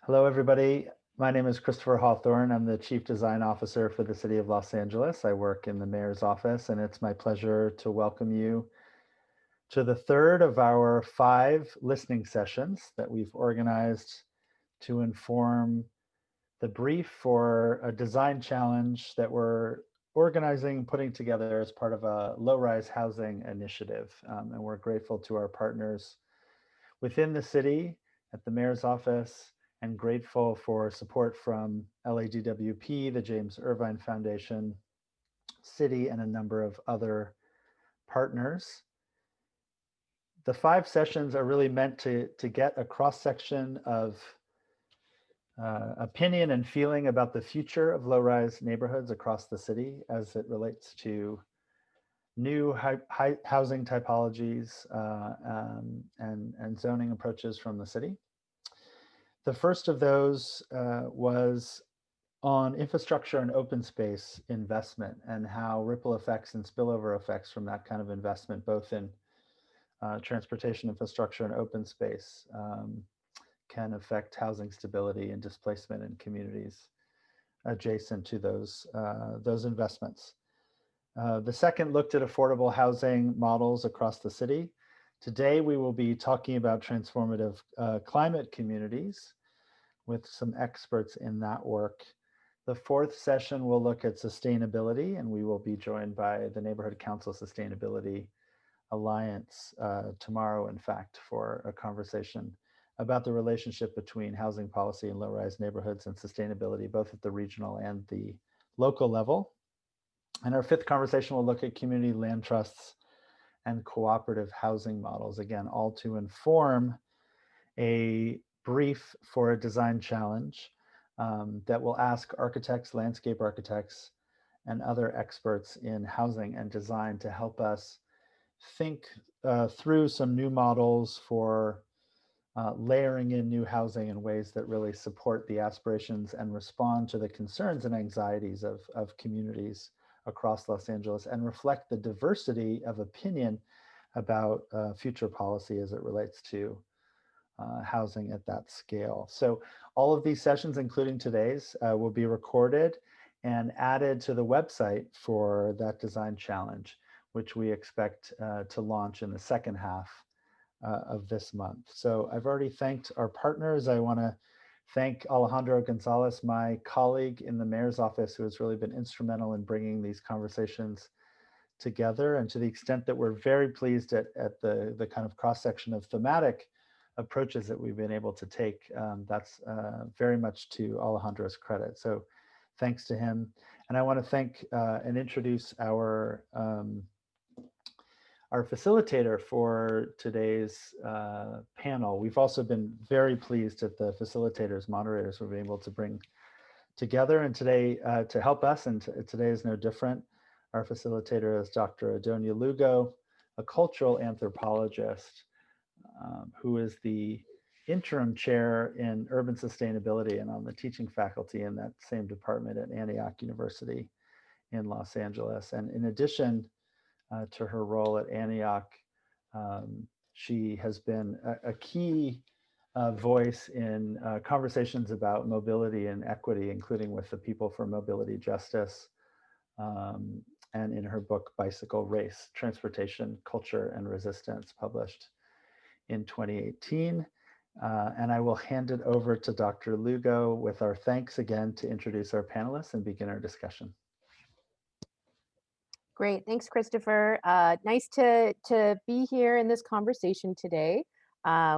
Hello, everybody. My name is Christopher Hawthorne. I'm the Chief Design Officer for the City of Los Angeles. I work in the Mayor's office, and it's my pleasure to welcome you to the third of our 5 listening sessions that we've organized to inform the brief for a design challenge that we're organizing, putting together as part of a low-rise housing initiative. And we're grateful to our partners within the city at the mayor's office and grateful for support from LADWP, the James Irvine Foundation, city, and a number of other partners. The 5 sessions are really meant to get a cross-section of opinion and feeling about the future of low-rise neighborhoods across the city as it relates to new housing typologies and zoning approaches from the city. The first of those was on infrastructure and open space investment and how ripple effects and spillover effects from that kind of investment, both in transportation infrastructure and open space, can affect housing stability and displacement in communities adjacent to those investments. The second looked at affordable housing models across the city. Today, we will be talking about transformative climate communities with some experts in that work. The fourth session will look at sustainability, and we will be joined by the Neighborhood Council Sustainability Alliance tomorrow, in fact, for a conversation about the relationship between housing policy and low-rise neighborhoods and sustainability, both at the regional and the local level. And our fifth conversation will look at community land trusts and cooperative housing models, again, all to inform a brief for a design challenge that will ask architects, landscape architects, and other experts in housing and design to help us think through some new models for layering in new housing in ways that really support the aspirations and respond to the concerns and anxieties of communities across Los Angeles and reflect the diversity of opinion about future policy as it relates to housing at that scale. So all of these sessions, including today's, will be recorded and added to the website for that design challenge, which we expect to launch in the second half of this month. So I've already thanked our partners. I want to thank Alejandro Gonzalez, my colleague in the mayor's office, who has really been instrumental in bringing these conversations together. And to the extent that we're very pleased at the kind of cross-section of thematic approaches that we've been able to take, that's very much to Alejandro's credit. So thanks to him. And I want to thank and introduce our facilitator for today's panel. We've also been very pleased that the facilitators, moderators, were able to bring together. And today, to help us, and today is no different, our facilitator is Dr. Adonia Lugo, a cultural anthropologist who is the interim chair in urban sustainability and on the teaching faculty in that same department at Antioch University in Los Angeles. And in addition to her role at Antioch, she has been a key voice in conversations about mobility and equity, including with the People for Mobility Justice, and in her book, Bicycle Race, Transportation, Culture, and Resistance, published in 2018. And I will hand it over to Dr. Lugo with our thanks again to introduce our panelists and begin our discussion. Great, thanks, Christopher. Nice to be here in this conversation today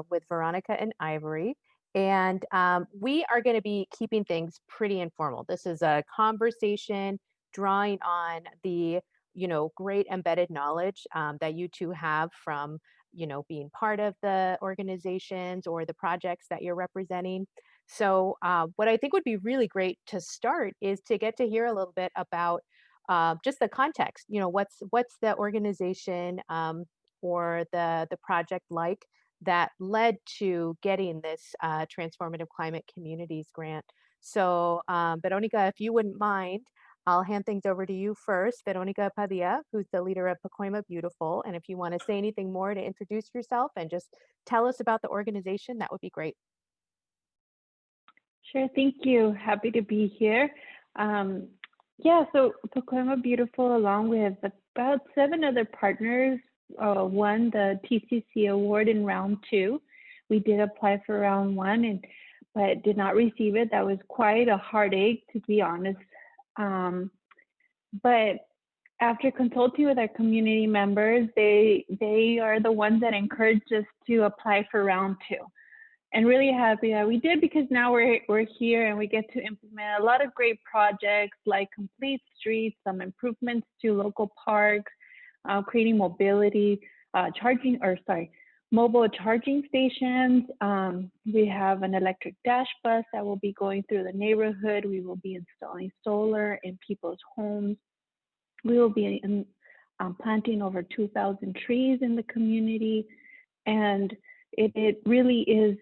with Veronica and Ivory. And we are going to be keeping things pretty informal. This is a conversation drawing on the great embedded knowledge that you two have from being part of the organizations or the projects that you're representing. So what I think would be really great to start is to get to hear a little bit about just the context. What's the organization or the project like that led to getting this Transformative Climate Communities grant. So Veronica, if you wouldn't mind, I'll hand things over to you first. Veronica Padilla, who's the leader of Pacoima Beautiful. And if you want to say anything more to introduce yourself and just tell us about the organization, that would be great. Sure, thank you. Happy to be here. Um, yeah, so Pacoima Beautiful, along with about 7 other partners, won the TCC award in round two. We did apply for round one, but did not receive it. That was quite a heartache, to be honest. But after consulting with our community members, they are the ones that encouraged us to apply for round two. And really happy that we did, because now we're here and we get to implement a lot of great projects like complete streets, some improvements to local parks, creating mobility, mobile charging stations. We have an electric dash bus that will be going through the neighborhood. We will be installing solar in people's homes. We will be planting over 2,000 trees in the community. And it really is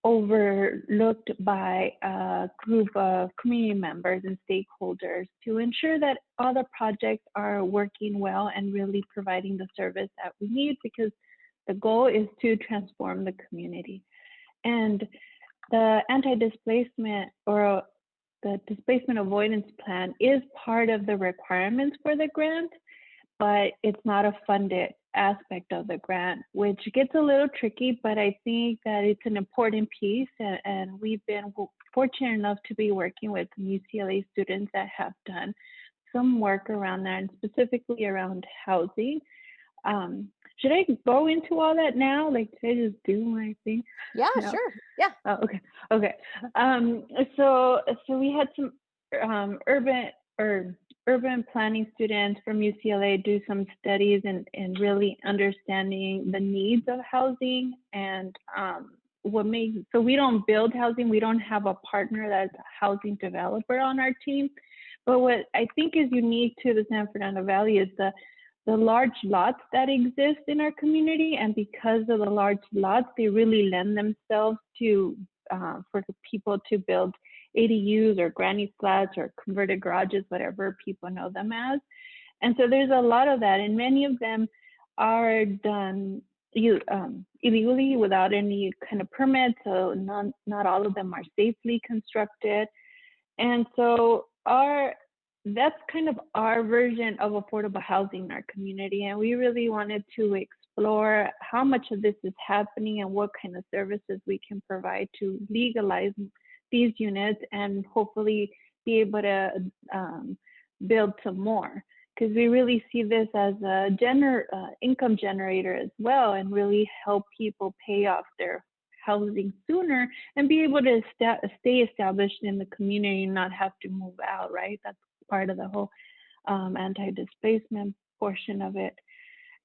overlooked by a group of community members and stakeholders to ensure that all the projects are working well and really providing the service that we need, because the goal is to transform the community. And the anti-displacement or the displacement avoidance plan is part of the requirements for the grant, but it's not a funded aspect of the grant, which gets a little tricky, but I think that it's an important piece. And we've been fortunate enough to be working with some UCLA students that have done some work around that, and specifically around housing. Should I go into all that now? Like, should I just do my thing? Yeah, No? sure. Yeah. Oh, okay. So we had some urban planning students from UCLA do some studies and really understanding the needs of housing, and so we don't build housing. We don't have a partner that's a housing developer on our team. But what I think is unique to the San Fernando Valley is the large lots that exist in our community. And because of the large lots, they really lend themselves to for people to build ADUs or granny flats or converted garages, whatever people know them as. And so there's a lot of that, and many of them are done illegally without any kind of permit. So not all of them are safely constructed. And so that's kind of our version of affordable housing in our community. And we really wanted to explore how much of this is happening and what kind of services we can provide to legalize these units and hopefully be able to build some more. Because we really see this as a income generator as well, and really help people pay off their housing sooner and be able to stay established in the community and not have to move out, right? That's part of the whole anti-displacement portion of it.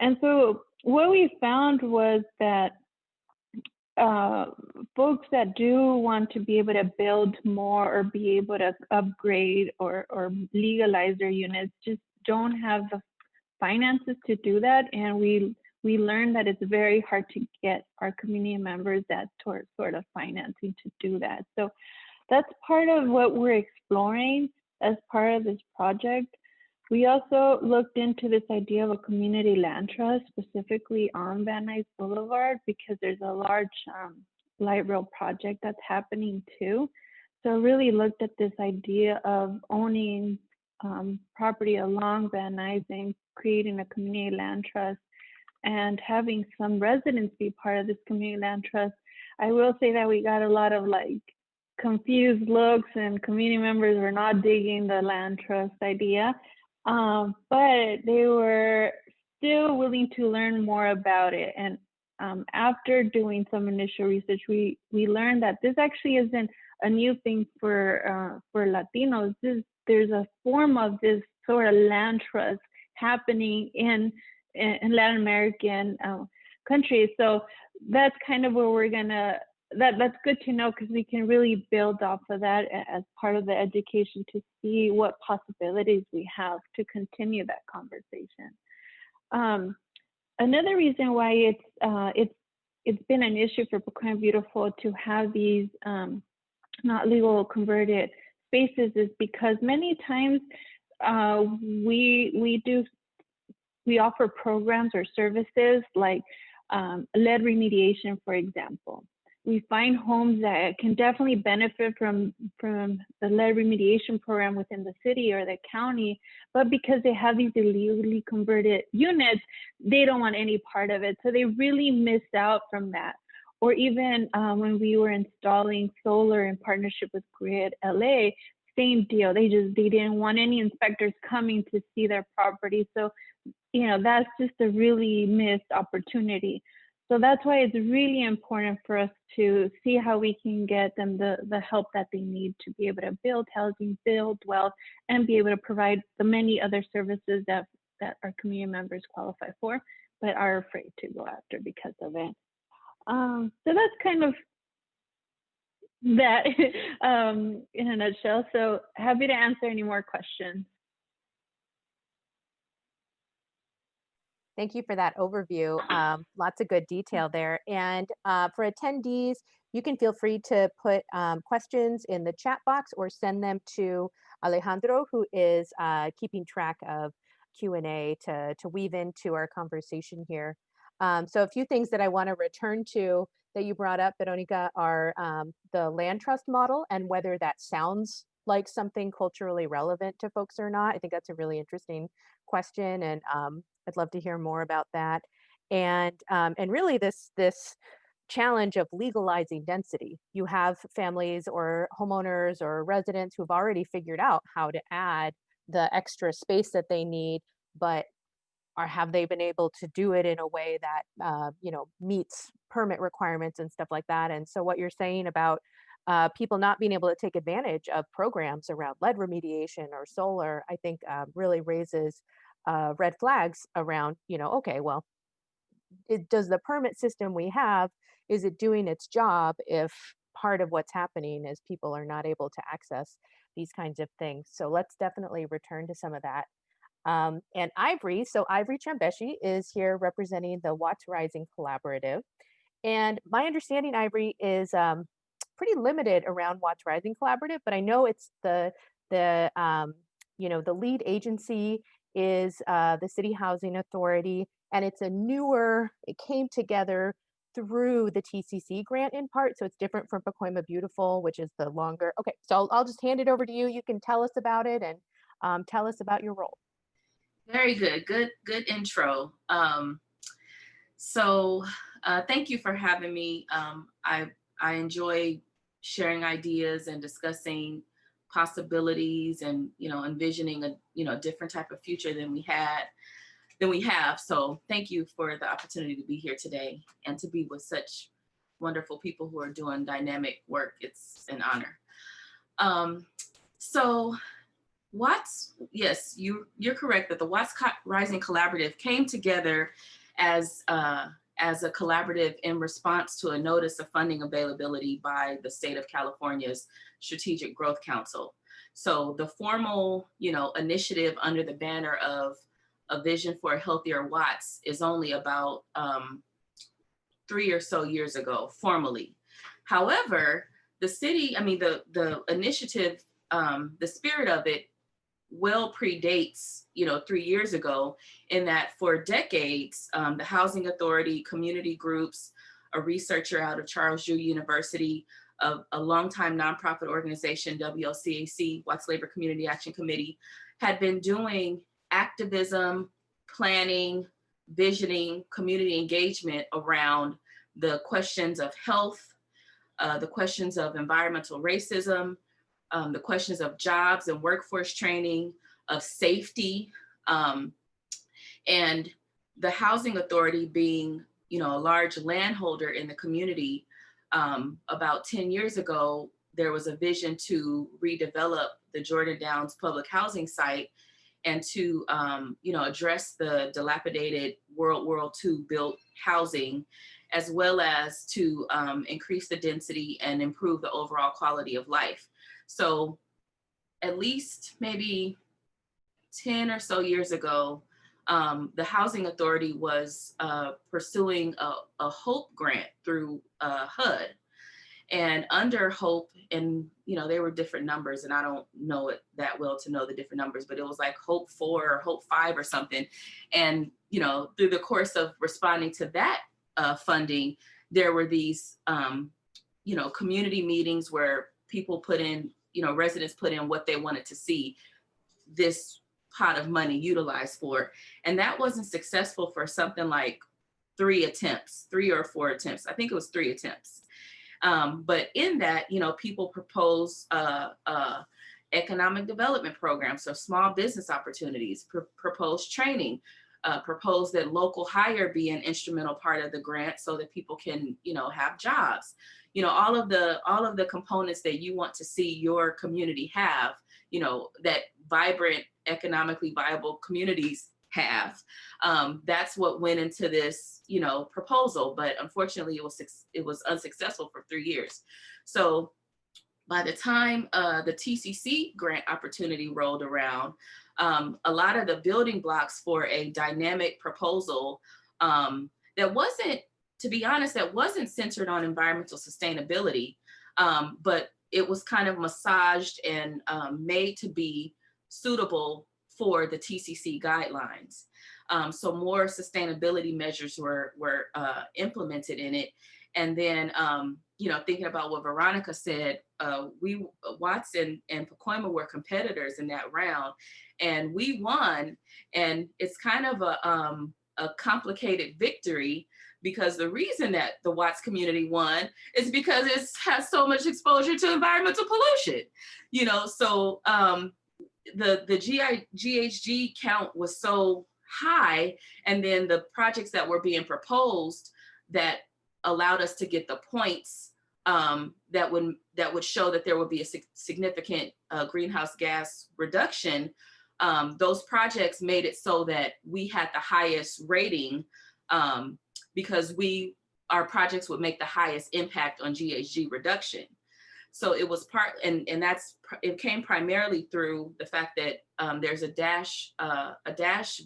And so what we found was that folks that do want to be able to build more or be able to upgrade or legalize their units just don't have the finances to do that. And we learned that it's very hard to get our community members that sort of financing to do that. So that's part of what we're exploring as part of this project. We also looked into this idea of a community land trust, specifically on Van Nuys Boulevard, because there's a large light rail project that's happening too. So really looked at this idea of owning property along Van Nuys and creating a community land trust and having some residents be part of this community land trust. I will say that we got a lot of confused looks, and community members were not digging the land trust idea. But they were still willing to learn more about it. And after doing some initial research, we learned that this actually isn't a new thing for Latinos. There's a form of this sort of land trust happening in Latin American countries. So that's kind of where we're gonna, that's good to know, because we can really build off of that as part of the education to see what possibilities we have to continue that conversation. Another reason why it's been an issue for Pacoima Beautiful to have these not legal converted spaces is because many times we offer programs or services like lead remediation, for example. we find homes that can definitely benefit from the lead remediation program within the city or the county, but because they have these illegally converted units, they don't want any part of it. So they really missed out from that. Or even when we were installing solar in partnership with Grid LA, same deal. They didn't want any inspectors coming to see their property. So, you know, that's just a really missed opportunity. So that's why it's really important for us to see how we can get them the help that they need to be able to build housing, build wealth, and be able to provide the many other services that our community members qualify for, but are afraid to go after because of it. So that's kind of that in a nutshell. So happy to answer any more questions. Thank you for that overview. Lots of good detail there. And for attendees, you can feel free to put questions in the chat box or send them to Alejandro, who is keeping track of Q&A to weave into our conversation here. So a few things that I want to return to that you brought up, Veronica, are the land trust model and whether that sounds like something culturally relevant to folks or not. I think that's a really interesting question, and I'd love to hear more about that. And really this challenge of legalizing density. You have families or homeowners or residents who've already figured out how to add the extra space that they need, but have they been able to do it in a way that you know, meets permit requirements and stuff like that? And so what you're saying about people not being able to take advantage of programs around lead remediation or solar, I think really raises red flags around, you know, okay, well, does the permit system we have, is it doing its job if part of what's happening is people are not able to access these kinds of things? So let's definitely return to some of that. And Ivory, so Ivory Chambeshi is here representing the Watts Rising Collaborative. And my understanding, Ivory, is pretty limited around Watts Rising Collaborative, but I know it's you know, the lead agency is the City Housing Authority, and it's a newer, it came together through the TCC grant in part, so it's different from Pacoima Beautiful, which is the longer. Okay, so I'll just hand it over to you. You can tell us about it and tell us about your role. Very good. Good intro. So thank you for having me. I enjoy sharing ideas and discussing possibilities and, you know, envisioning a, you know, different type of future than we have. So thank you for the opportunity to be here today and to be with such wonderful people who are doing dynamic work. It's an honor. So Watts, yes, you're correct that the Watts Rising Collaborative came together as a collaborative in response to a notice of funding availability by the state of California's Strategic Growth Council. So the formal, you know, initiative under the banner of A Vision for a Healthier Watts is only about 3 or so years ago, formally. However, the city, I mean, the initiative, the spirit of it well predates, you know, 3 years ago, in that for decades, the Housing Authority, community groups, a researcher out of Charles Drew University, a longtime nonprofit organization, WLCAC, Watts Labor Community Action Committee, had been doing activism, planning, visioning, community engagement around the questions of health, the questions of environmental racism, the questions of jobs and workforce training, of safety, and the Housing Authority being, you know, a large landholder in the community. About 10 years ago, there was a vision to redevelop the Jordan Downs public housing site and to, you know, address the dilapidated World War II built housing, as well as to increase the density and improve the overall quality of life. So at least maybe 10 or so years ago, the Housing Authority was pursuing a HOPE grant through HUD. And under HOPE, and you know, there were different numbers, and I don't know it that well to know the different numbers, but it was like HOPE 4 or HOPE 5 or something. And you know, through the course of responding to that funding, there were these community meetings where people put in, residents put in what they wanted to see this pot of money utilized for. And that wasn't successful for something like 3 or 4 attempts. I think it was 3 attempts. But in that, people propose economic development programs, so small business opportunities, propose training, propose that local hire be an instrumental part of the grant so that people can, have jobs. All of the components that you want to see your community have, that vibrant, economically viable communities have. That's what went into this, proposal. But unfortunately, it was unsuccessful for 3 years. So by the time the TCC grant opportunity rolled around, a lot of the building blocks for a dynamic proposal that wasn't, to be honest, that wasn't centered on environmental sustainability, but it was kind of massaged and made to be suitable for the TCC guidelines. So more sustainability measures were implemented in it. And then, thinking about what Veronica said, Watts and Pacoima were competitors in that round, and we won. And it's kind of a complicated victory, because the reason that the Watts community won is because it has so much exposure to environmental pollution. So the GHG count was so high, and then the projects that were being proposed that allowed us to get the points that would show that there would be a significant greenhouse gas reduction. Those projects made it so that we had the highest rating because our projects would make the highest impact on GHG reduction. So it was it came primarily through the fact that there's a dash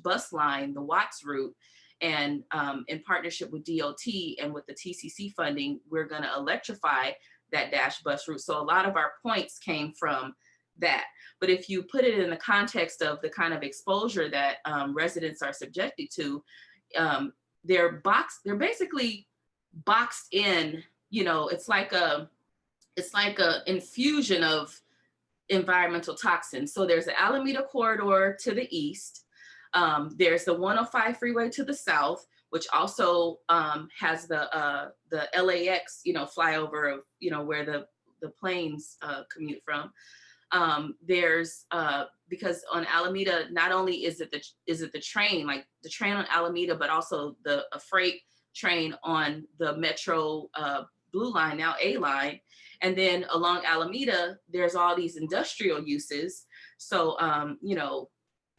bus line, the Watts route, and in partnership with DOT and with the TCC funding, we're going to electrify that dash bus route. So a lot of our points came from that. But if you put it in the context of the kind of exposure that residents are subjected to, they're basically boxed in. It's like a infusion of environmental toxins. So there's the Alameda corridor to the east. There's the 105 freeway to the south, which also has the LAX, flyover of, where the planes commute from. There's because on Alameda, not only is it the train, like the train on Alameda, but also a freight train on the Metro Blue Line, now A Line. And then along Alameda, there's all these industrial uses. So,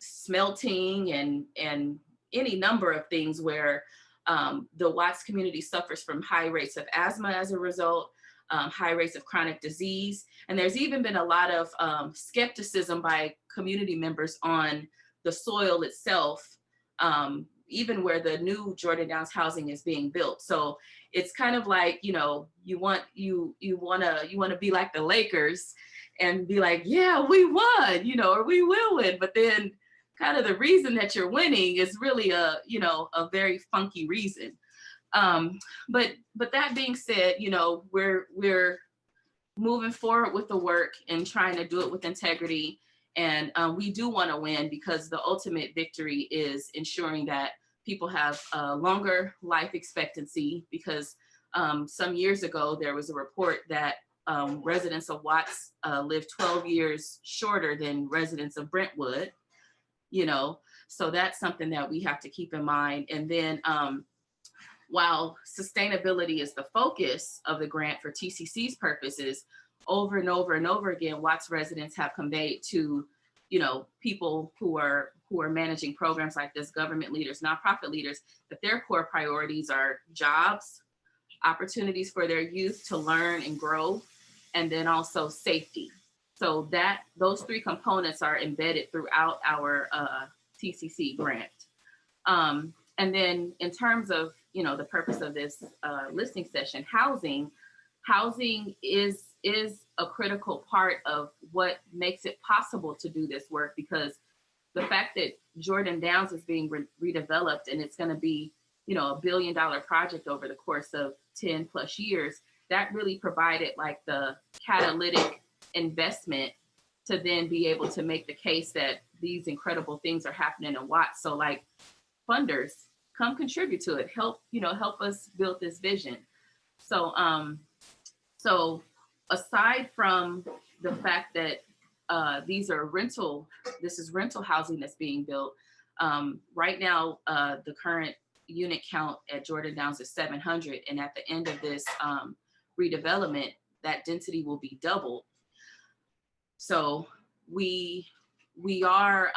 smelting and any number of things where the Watts community suffers from high rates of asthma as a result, high rates of chronic disease. And there's even been a lot of skepticism by community members on the soil itself, even where the new Jordan Downs housing is being built. So it's kind of like, you want to be like the Lakers and be like, yeah, we won, or we will win. But then kind of the reason that you're winning is really a very funky reason. But that being said, we're moving forward with the work and trying to do it with integrity. And we do want to win, because the ultimate victory is ensuring that people have a longer life expectancy, because some years ago, there was a report that residents of Watts live 12 years shorter than residents of Brentwood, so that's something that we have to keep in mind. And then while sustainability is the focus of the grant for TCC's purposes, over and over and over again, Watts residents have conveyed to, people who are managing programs like this, government leaders, nonprofit leaders, that their core priorities are jobs, opportunities for their youth to learn and grow, and then also safety. So those 3 components are embedded throughout our TCC grant. And then in terms of, the purpose of this listening session, housing is a critical part of what makes it possible to do this work, because the fact that Jordan Downs is being redeveloped and it's going to be, $1 billion project over the course of 10 plus years, that really provided like the catalytic investment to then be able to make the case that these incredible things are happening in Watts. So like funders, come contribute to it. Help us build this vision. So so aside from the fact that this is rental housing that's being built. Right now, the current unit count at Jordan Downs is 700, and at the end of this redevelopment, that density will be doubled. So we are,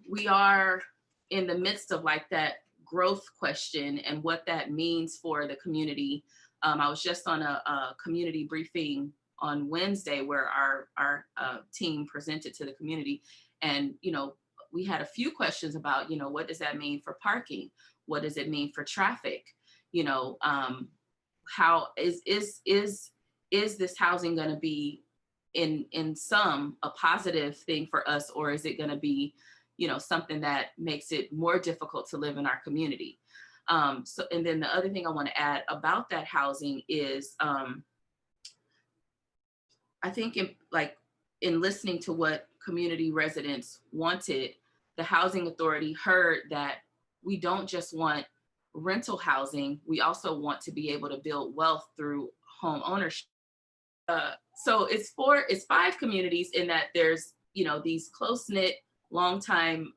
we are in the midst of like that growth question and what that means for the community. I was just on a community briefing on Wednesday where our team presented to the community, and we had a few questions about what does that mean for parking, what does it mean for traffic, how is this housing going to be in some a positive thing for us, or is it going to be something that makes it more difficult to live in our community. And then the other thing I want to add about that housing is I think in listening to what community residents wanted, the Housing Authority heard that we don't just want rental housing, we also want to be able to build wealth through home ownership. So it's 5 communities in that there's, these close-knit, long-time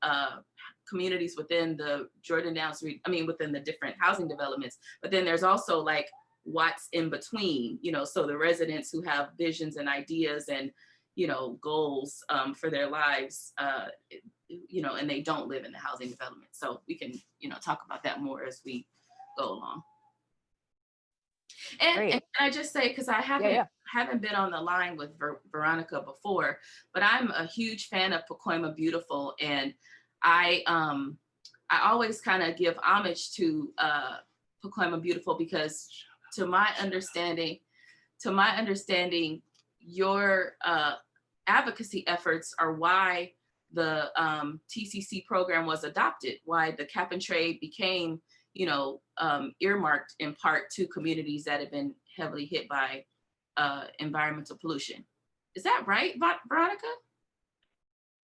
communities within the Jordan Downs, within the different housing developments, but then there's also like what's in between, so the residents who have visions and ideas and, goals for their lives, and they don't live in the housing development. So we can, talk about that more as we go along. And can I just say, because I haven't been on the line with Veronica before, but I'm a huge fan of Pacoima Beautiful, and I always kind of give homage to Pacoima Beautiful because to my understanding, your advocacy efforts are why the TCC program was adopted, why the cap and trade became, earmarked in part to communities that have been heavily hit by environmental pollution. Is that right, Veronica?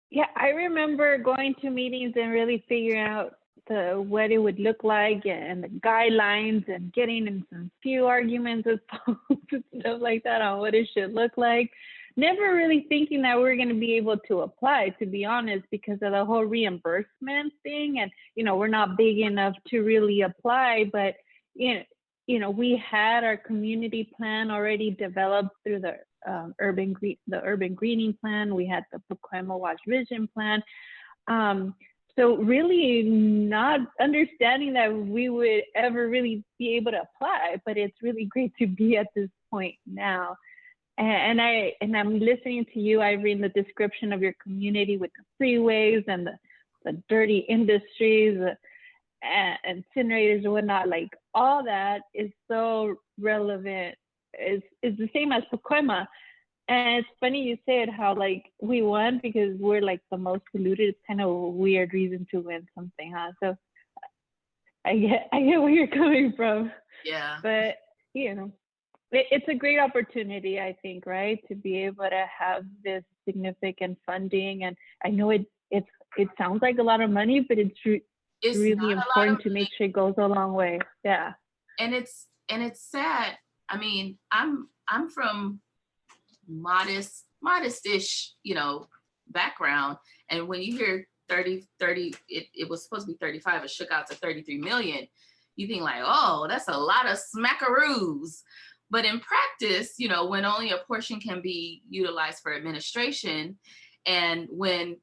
Yeah, I remember going to meetings and really figuring out what it would look like and the guidelines and getting in some few arguments with folks and stuff like that on what it should look like. Never really thinking that we're going to be able to apply, to be honest, because of the whole reimbursement thing. And, we're not big enough to really apply, but, we had our community plan already developed through the urban greening plan. We had the Pacoima Watch Vision plan. So really not understanding that we would ever really be able to apply, but it's really great to be at this point now. And I'm listening to you, Irene, read the description of your community with the freeways and the dirty industries, and incinerators and whatnot. Like all that is so relevant. It's the same as Pacoima. And it's funny you said how like we won because we're like the most polluted. It's kind of a weird reason to win something, huh? So I get where you're coming from. Yeah. But it's a great opportunity, I think, right, to be able to have this significant funding. And I know it sounds like a lot of money, but it's really important to make sure it goes a long way. Yeah. And it's sad. I mean, I'm from modest-ish, background. And when you hear 30, it was supposed to be 35, it shook out to 33 million. You think like, oh, that's a lot of smackaroos. But in practice, when only a portion can be utilized for administration, and when,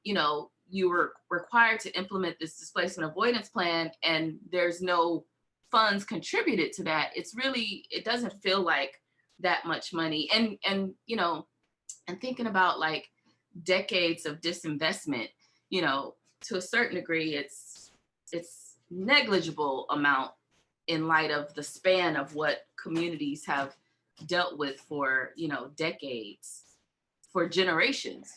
you were required to implement this displacement avoidance plan and there's no funds contributed to that, it doesn't feel like that much money. And thinking about like decades of disinvestment, to a certain degree, it's negligible amount in light of the span of what communities have dealt with for, decades, for generations,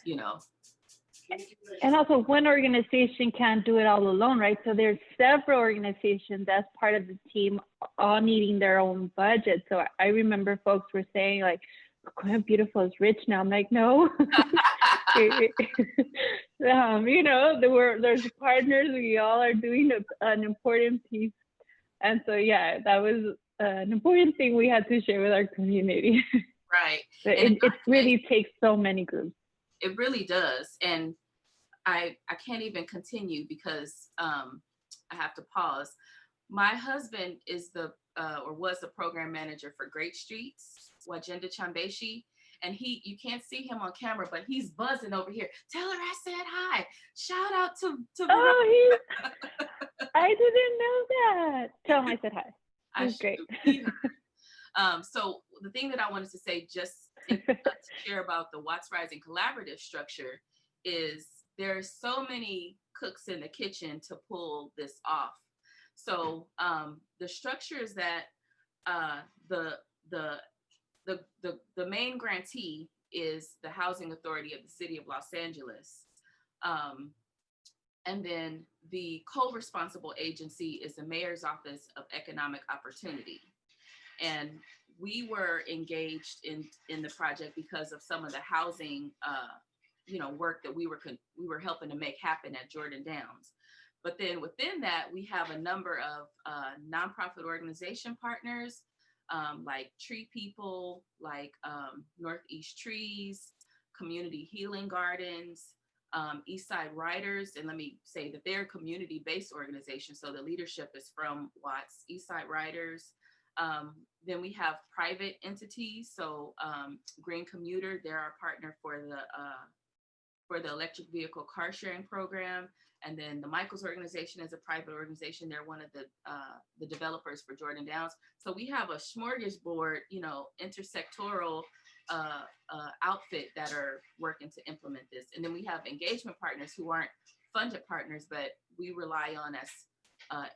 And also, one organization can't do it all alone, right? So there's several organizations as part of the team, all needing their own budget. So I remember folks were saying like, Queen Beautiful is rich now. I'm like, no. You know, there's partners. We all are doing an important piece. And so, yeah, that was an important thing we had to share with our community. Right. It really takes so many groups. It really does. And I can't even continue because I have to pause. My husband is or was the program manager for Great Streets, Wajenda Chambeshi. And you can't see him on camera, but he's buzzing over here. Tell her I said hi. Shout out to Oh, I didn't know that. Tell him I said hi. He's great. So the thing that I wanted to say, just to share about the Watts Rising Collaborative structure, is there's so many cooks in the kitchen to pull this off. So the structure is that the main grantee is the Housing Authority of the City of Los Angeles. And then the co-responsible agency is the Mayor's Office of Economic Opportunity. And we were engaged in the project because of some of the housing work that we were helping to make happen at Jordan Downs. But then within that, we have a number of nonprofit organization partners, like Tree People, like Northeast Trees, Community Healing Gardens, Eastside Writers. And let me say that they're a community-based organization. So the leadership is from Watts, Eastside Writers. Then we have private entities. So Green Commuter, they're our partner for the electric vehicle car sharing program. And then the Michaels organization is a private organization. They're one of the developers for Jordan Downs. So we have a smorgasbord, intersectoral outfit that are working to implement this. And then we have engagement partners who aren't funded partners, but we rely on as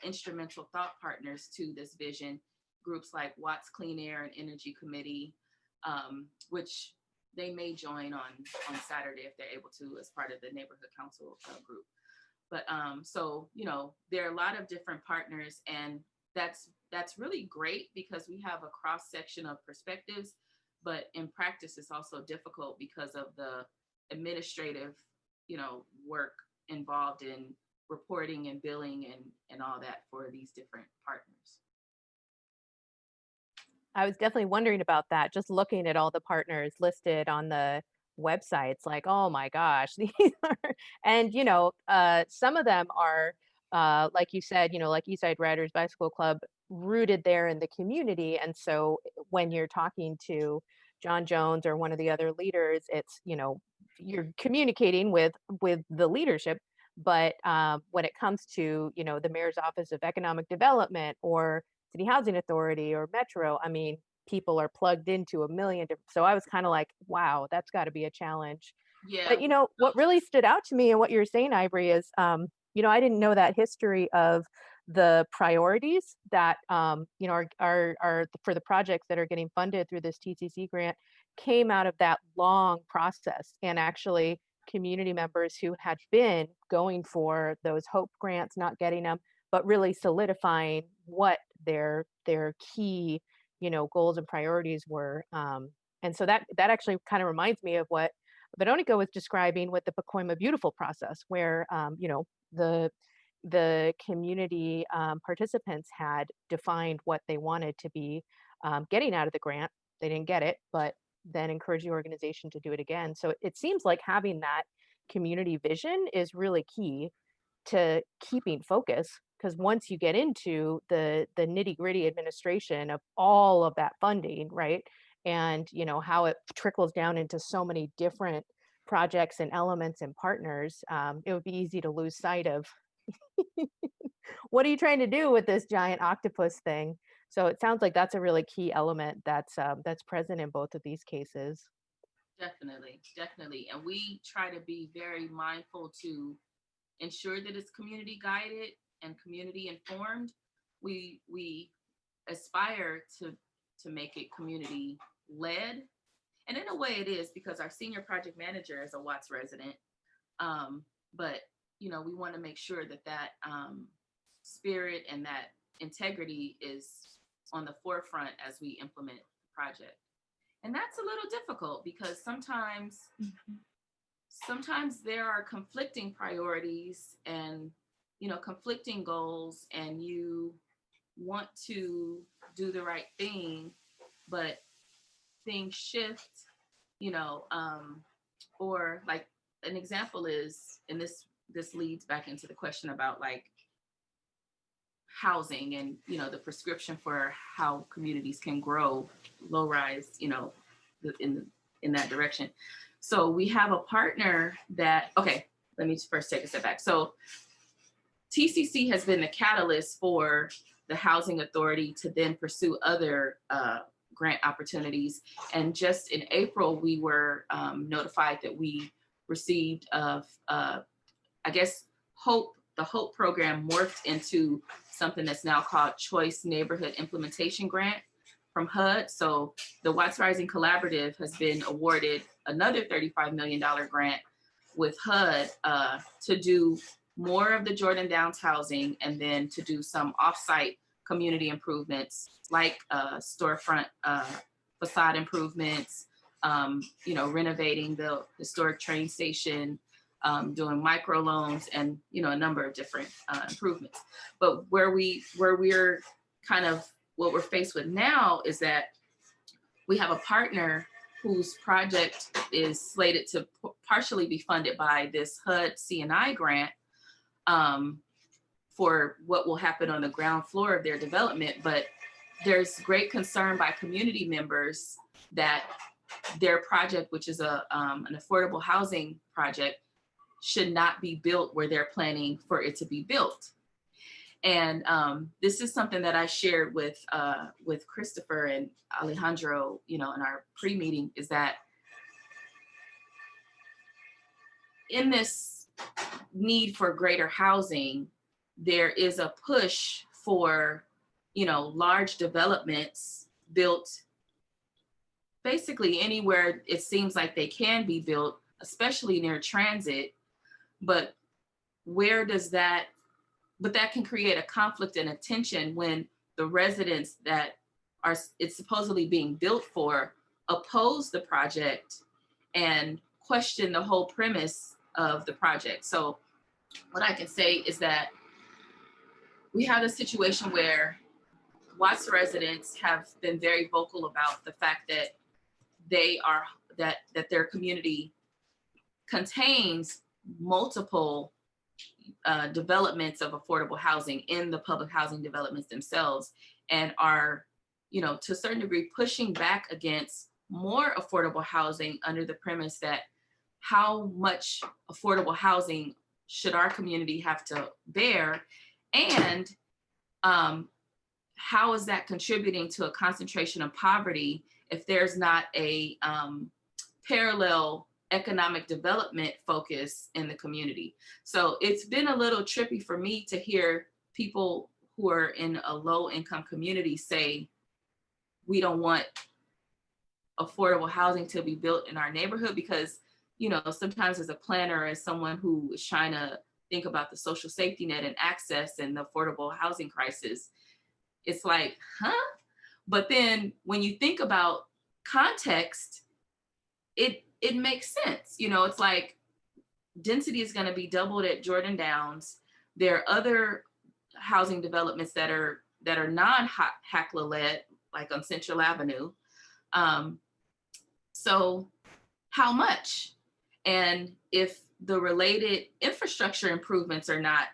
instrumental thought partners to this vision. Groups like Watts Clean Air and Energy Committee, which they may join on Saturday if they're able to as part of the neighborhood council group. But so, there are a lot of different partners, and that's really great because we have a cross section of perspectives, but in practice it's also difficult because of the administrative, work involved in reporting and billing and all that for these different partners. I was definitely wondering about that, just looking at all the partners listed on the websites, like, oh my gosh, these are, and some of them are, like you said, like Eastside Riders Bicycle Club, rooted there in the community. And so when you're talking to John Jones or one of the other leaders, it's, you're communicating with the leadership. But when it comes to, the Mayor's Office of Economic Development or City Housing Authority or Metro, I mean, people are plugged into a million different. So I was kind of like, wow, that's got to be a challenge. Yeah. But what really stood out to me and what you're saying, Ivory, is I didn't know that history of the priorities that are for the projects that are getting funded through this TCC grant came out of that long process, and actually community members who had been going for those HOPE grants, not getting them, but really solidifying what their key goals and priorities were. And so that actually kind of reminds me of what Veronica was describing with the Pacoima Beautiful process, where the community participants had defined what they wanted to be getting out of the grant. They didn't get it, but then encourage the organization to do it again. So it seems like having that community vision is really key to keeping focus, because once you get into the nitty-gritty administration of all of that funding, right, and how it trickles down into so many different projects and elements and partners, it would be easy to lose sight of what are you trying to do with this giant octopus thing. So it sounds like that's a really key element that's present in both of these cases. Definitely. And we try to be very mindful to ensure that it's community guided and community informed. We aspire to make it community led. And in a way it is, because our senior project manager is a Watts resident. But, you know, we want to make sure that that spirit and that integrity is on the forefront as we implement the project. And that's a little difficult because sometimes there are conflicting priorities and, you know, conflicting goals, and you want to do the right thing, but things shift, you know, or like an example is, and this leads back into the question about like housing and, you know, the prescription for how communities can grow low rise, you know, in that direction. So we have a partner that, okay, let me first take a step back. So TCC has been the catalyst for the Housing Authority to then pursue other grant opportunities. And just in April, we were notified that we received I guess the HOPE program morphed into something that's now called Choice Neighborhood Implementation Grant from HUD. So the Watts Rising Collaborative has been awarded another $35 million grant with HUD to do more of the Jordan Downs housing, and then to do some offsite community improvements like storefront facade improvements, you know, renovating the historic train station, doing microloans, and, you know, a number of different improvements. But where we're kind of, what we're faced with now is that we have a partner whose project is slated to partially be funded by this HUD C&I grant for what will happen on the ground floor of their development. But there's great concern by community members that their project, which is an affordable housing project, should not be built where they're planning for it to be built. And this is something that I shared with Christopher and Alejandro, you know, in our pre-meeting, is that in this need for greater housing, there is a push for, you know, large developments built basically anywhere it seems like they can be built, especially near transit. But where does that, but that can create a conflict and a tension when the residents that are it's supposedly being built for oppose the project and question the whole premise of the project. So what I can say is that we have a situation where Watts residents have been very vocal about the fact that that their community contains multiple developments of affordable housing in the public housing developments themselves, and are, you know, to a certain degree pushing back against more affordable housing under the premise that how much affordable housing should our community have to bear, and how is that contributing to a concentration of poverty if there's not a parallel economic development focus in the community. So it's been a little trippy for me to hear people who are in a low income community say, we don't want affordable housing to be built in our neighborhood, because, you know, sometimes as a planner, as someone who is trying to think about the social safety net and access and the affordable housing crisis, it's like, huh? But then when you think about context, it makes sense. You know, it's like density is going to be doubled at Jordan Downs. There are other housing developments that are non-HACLA led, like on Central Avenue. So how much? And if the related infrastructure improvements are not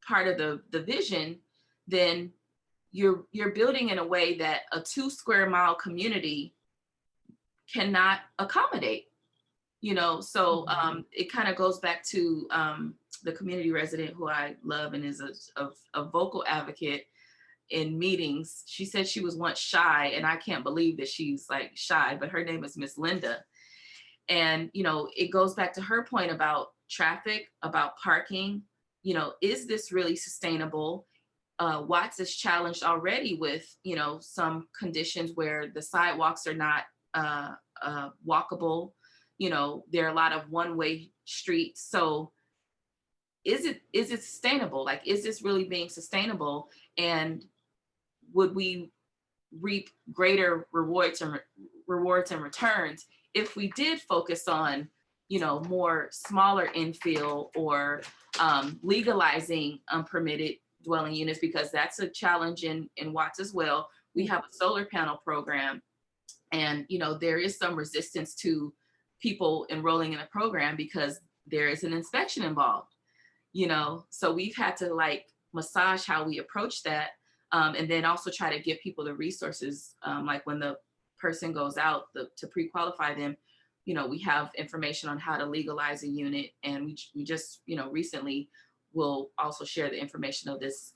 part of the vision, then you're building in a way that a 2 square mile community cannot accommodate, you know. So it kind of goes back to the community resident who I love and is a vocal advocate in meetings. She said she was once shy, and I can't believe that she's like shy, but her name is Miss Linda. And, you know, it goes back to her point about traffic, about parking. You know, is this really sustainable? Watts is challenged already with, you know, some conditions where the sidewalks are not walkable. there are a lot of one-way streets. So is it sustainable? Like, is this really being sustainable? And would we reap greater rewards and returns if we did focus on, more smaller infill, or legalizing unpermitted dwelling units, because that's a challenge in Watts as well. We have a solar panel program, and there is some resistance to people enrolling in the program because there is an inspection involved. So we've had to like massage how we approach that, and then also try to give people the resources, like when the person goes out to pre-qualify them, we have information on how to legalize a unit, and we just recently will also share the information of this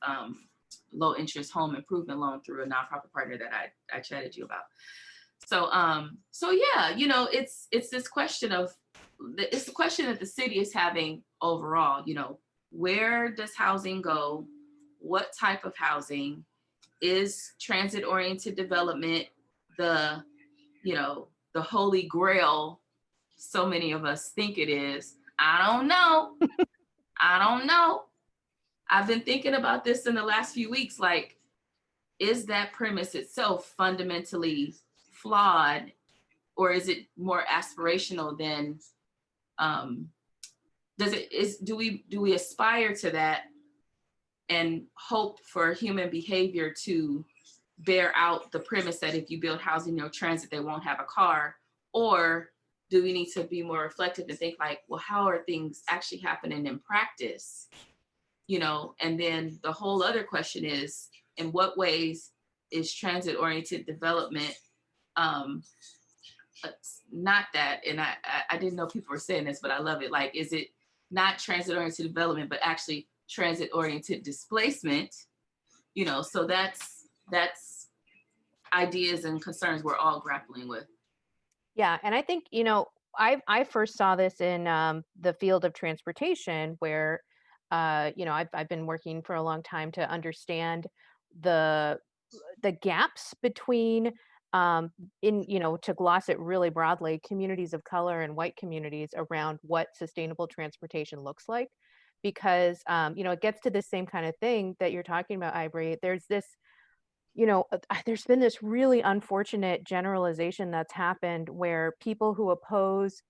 low interest home improvement loan through a nonprofit partner that I chatted you about. So yeah, it's this question of, it's the question that the city is having overall. Where does housing go? What type of housing? Is transit oriented development the holy grail so many of us think it is? I don't know. I've been thinking about this in the last few weeks. Like, is that premise itself fundamentally flawed, or is it more aspirational than do we aspire to that and hope for human behavior to bear out the premise that if you build housing near transit, they won't have a car? Or do we need to be more reflective and think like, well, how are things actually happening in practice? And then the whole other question is, in what ways is transit-oriented development not that? And I didn't know people were saying this, but I love it. Like, is it not transit-oriented development, but actually transit-oriented displacement? So that's ideas and concerns we're all grappling with. Yeah, and I think, I first saw this in the field of transportation, where I've been working for a long time to understand the gaps between, to gloss it really broadly, communities of color and white communities around what sustainable transportation looks like. Because it gets to the same kind of thing that you're talking about, Ivory. There's this, there's been this really unfortunate generalization that's happened where people who oppose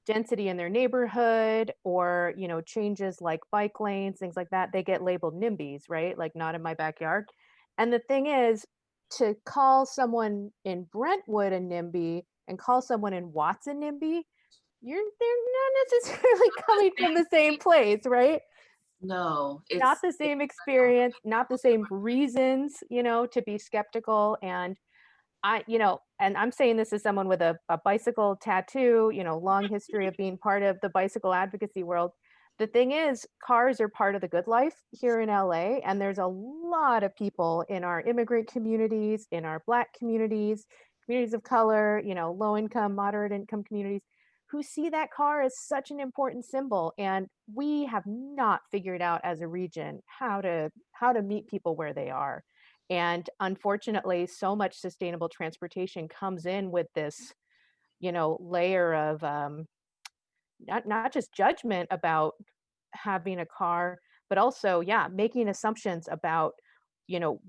density in their neighborhood, or changes like bike lanes, things like that, they get labeled NIMBYs, right? Like, not in my backyard. And the thing is, to call someone in Brentwood a NIMBY and call someone in Watts a NIMBY, they're not necessarily coming from the same place, right? No, it's not the same experience, not the same reasons, to be skeptical. And and I'm saying this as someone with a bicycle tattoo, long history of being part of the bicycle advocacy world. The thing is, cars are part of the good life here in LA. And there's a lot of people in our immigrant communities, in our Black communities, communities of color, low income, moderate income communities, who see that car as such an important symbol. And we have not figured out as a region how to meet people where they are. And unfortunately, so much sustainable transportation comes in with this, layer of not just judgment about having a car, but also, yeah, making assumptions about,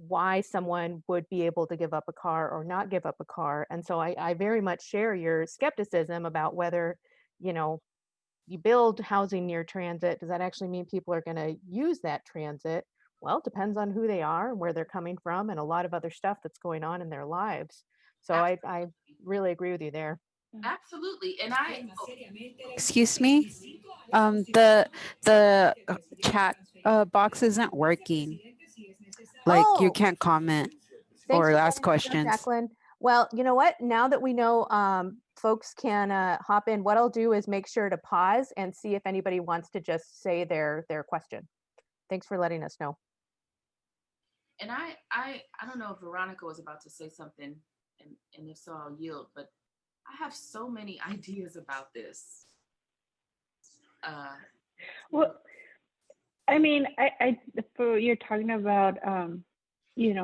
why someone would be able to give up a car or not give up a car. And so I very much share your skepticism about whether, you build housing near transit, does that actually mean people are going to use that transit? Well, it depends on who they are and where they're coming from, and a lot of other stuff that's going on in their lives. So I really agree with you there. Absolutely. And Excuse me, the chat box isn't working. Like, you can't comment or ask questions. Jacqueline. Well, you know what? Now that we know folks can hop in, what I'll do is make sure to pause and see if anybody wants to just say their question. Thanks for letting us know. And I don't know if Veronica was about to say something, and if so, I'll yield, but I have so many ideas about this. Well, I mean, you're talking about,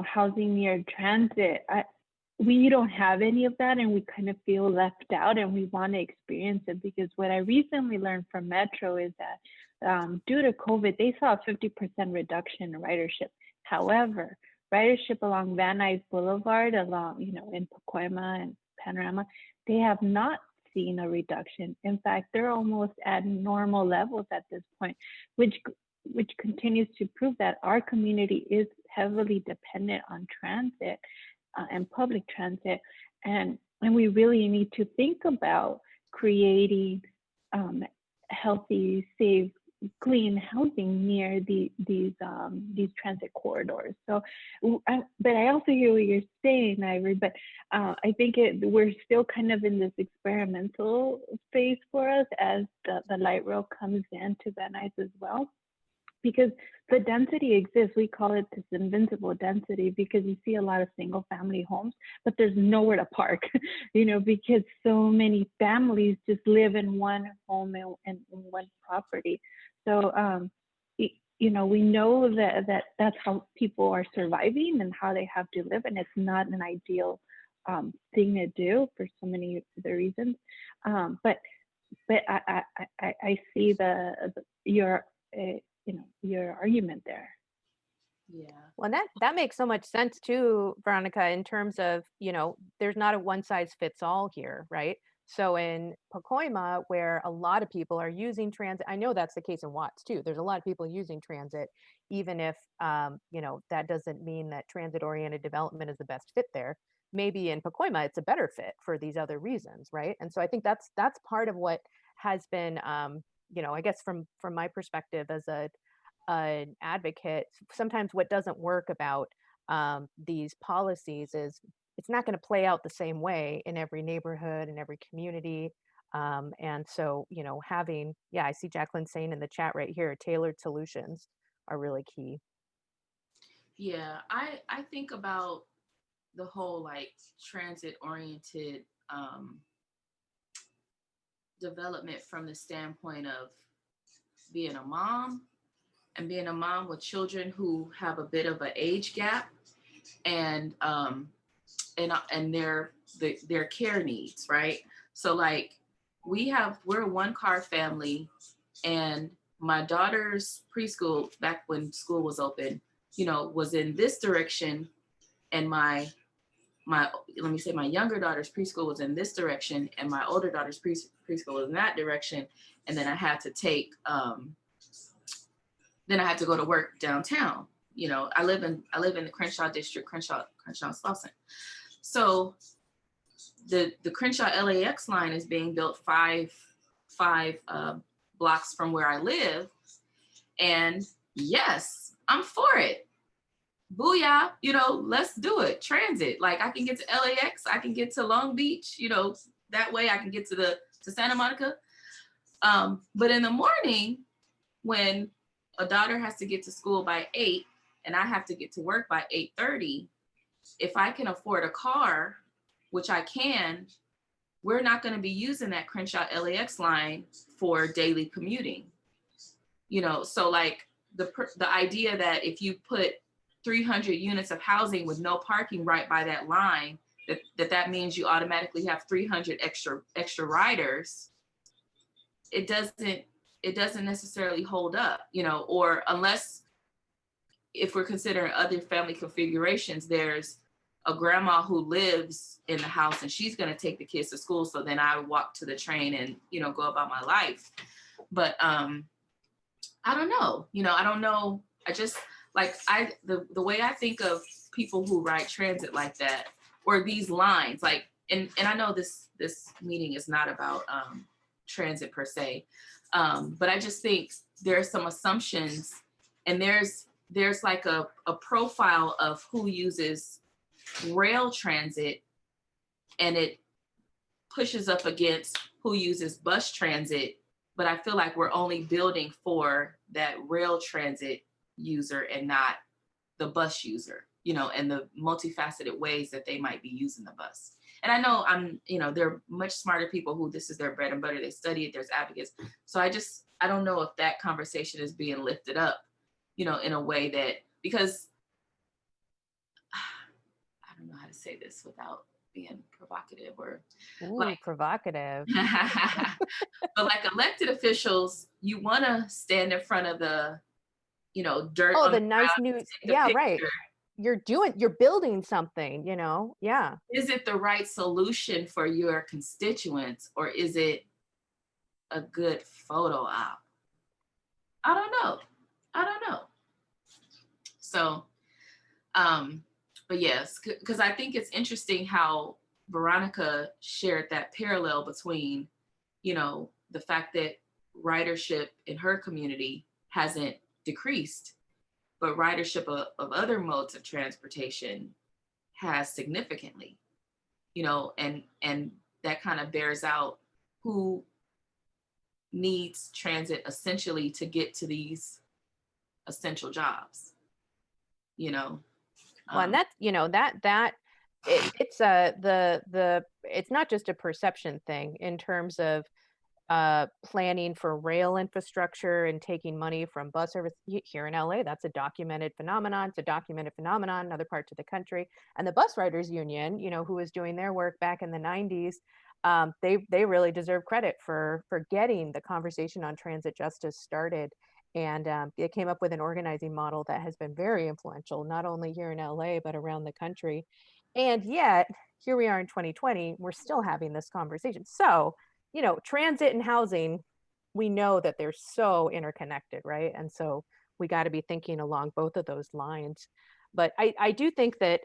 housing near transit. we don't have any of that, and we kind of feel left out, and we want to experience it. Because what I recently learned from Metro is that due to COVID, they saw a 50% reduction in ridership. However, ridership along Van Nuys Boulevard, along, you know, in Pacoima and Panorama, they have not seen a reduction. In fact, they're almost at normal levels at this point, which continues to prove that our community is heavily dependent on transit and public transit, and we really need to think about creating healthy, safe, clean housing near these transit corridors. So, but I also hear what you're saying, Ivory. But I think we're still kind of in this experimental phase for us as the light rail comes into Van Nuys as well. Because the density exists, we call it this invincible density, because you see a lot of single family homes, but there's nowhere to park, you know, because so many families just live in one home and one property. So, you know, we know that that's how people are surviving and how they have to live, and it's not an ideal thing to do for so many other reasons. But I see your argument there. Yeah. Well, that makes so much sense too, Veronica, in terms of, you know, there's not a one size fits all here, right? So in Pacoima, where a lot of people are using transit, I know that's the case in Watts too. There's a lot of people using transit, even if, you know, that doesn't mean that transit-oriented development is the best fit there. Maybe in Pacoima, it's a better fit for these other reasons, right? And so I think that's part of what has been, you know, I guess from my perspective as an advocate, sometimes what doesn't work about these policies is it's not going to play out the same way in every neighborhood and every community. And so, you know, having, yeah, I see Jacqueline saying in the chat right here, tailored solutions are really key. Yeah, I think about the whole like transit oriented development from the standpoint of being a mom and being a mom with children who have a bit of an age gap and their care needs, right? So like we're a one car family, and my daughter's preschool, back when school was open, you know, was in this direction, and my younger daughter's preschool was in this direction, and my older daughter's preschool was in that direction. And then I had to take then I had to go to work downtown. You know, I live in the Crenshaw district, Crenshaw Slauson. So the Crenshaw LAX line is being built five blocks from where I live. And yes, I'm for it. Booyah, you know, let's do it. Transit. Like I can get to LAX, I can get to Long Beach, you know, that way I can get to Santa Monica. But in the morning, when a daughter has to get to school by 8 and I have to get to work by 8:30, if I can afford a car, which I can, we're not going to be using that Crenshaw LAX line for daily commuting. You know, so like the idea that if you put 300 units of housing with no parking right by that line, that means you automatically have 300 extra riders, it doesn't necessarily hold up, you know, or unless if we're considering other family configurations, there's a grandma who lives in the house and she's going to take the kids to school. So then I walk to the train and, you know, go about my life. But I don't know, you know, I don't know. I just like the way I think of people who ride transit like that, or these lines, like, and I know this meeting is not about transit per se, but I just think there's some assumptions, and there's like a profile of who uses rail transit, and it pushes up against who uses bus transit. But I feel like we're only building for that rail transit user and not the bus user, you know, and the multifaceted ways that they might be using the bus. And I know there are much smarter people who this is their bread and butter. They study it, there's advocates. So I don't know if that conversation is being lifted up, you know, in a way that, because I don't know how to say this without being provocative or Ooh, like provocative. but like elected officials, you want to stand in front of the, you know, dirt Oh, on the the nice ground, new, take a yeah, right. picture. You're building something, you know? Yeah. Is it the right solution for your constituents, or is it a good photo op? I don't know. I don't know. So, but yes, because I think it's interesting how Veronica shared that parallel between, you know, the fact that ridership in her community hasn't decreased, but ridership of other modes of transportation has significantly, you know, and that kind of bears out who needs transit essentially to get to these essential jobs, you know. Well, and that's, you know, it's it's not just a perception thing in terms of planning for rail infrastructure and taking money from bus service here in LA. That's a documented phenomenon. It's a documented phenomenon in other parts of the country. And the bus riders union, you know, who was doing their work back in the 90s, they really deserve credit for getting the conversation on transit justice started. And they came up with an organizing model that has been very influential, not only here in LA, but around the country. And yet, here we are in 2020, we're still having this conversation. So, you know, transit and housing, we know that they're so interconnected, right? And so we got to be thinking along both of those lines. But I do think that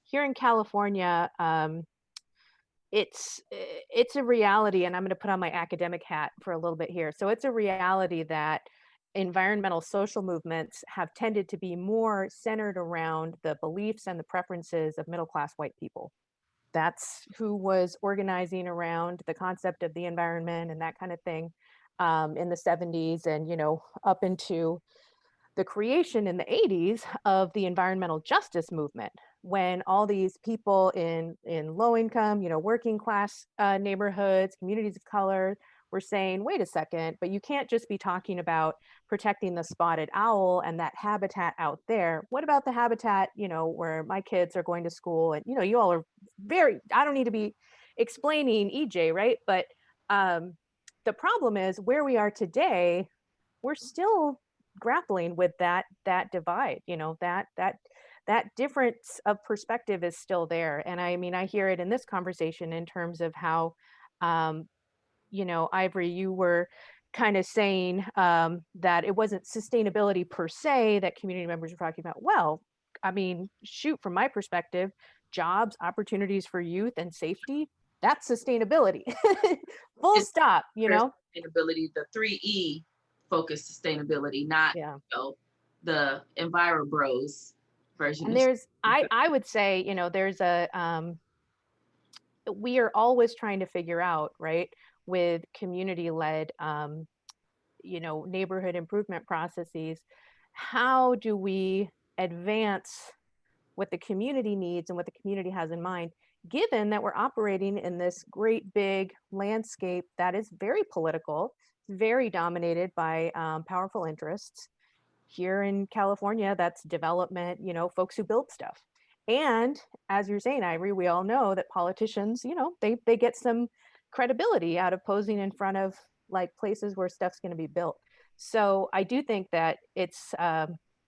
here in California, it's a reality, and I'm going to put on my academic hat for a little bit here. So it's a reality that environmental social movements have tended to be more centered around the beliefs and the preferences of middle class white people. That's who was organizing around the concept of the environment and that kind of thing in the 70s, and, you know, up into the creation in the 80s of the environmental justice movement, when all these people in low income, you know, working class neighborhoods, communities of color, were saying, wait a second, but you can't just be talking about protecting the spotted owl and that habitat out there. What about the habitat, you know, where my kids are going to school? And, you know, you all are very, I don't need to be explaining EJ, right? But the problem is where we are today, we're still grappling with that divide, you know, that difference of perspective is still there. And I mean, I hear it in this conversation in terms of how you know, Ivory, you were kind of saying that it wasn't sustainability per se that community members were talking about. Well, I mean, shoot, from my perspective, jobs, opportunities for youth, and safety, that's sustainability. Full It's stop, you know? sustainability, the 3E focused sustainability, not, Yeah. you know, the Enviro Bros version And of there's, I would say, you know, there's we are always trying to figure out, right, with community-led, you know, neighborhood improvement processes, how do we advance what the community needs and what the community has in mind, given that we're operating in this great big landscape that is very political, very dominated by powerful interests. Here in California, that's development, you know, folks who build stuff. And as you're saying, Ivory, we all know that politicians, you know, they get some credibility out of posing in front of like places where stuff's going to be built. So I do think that it's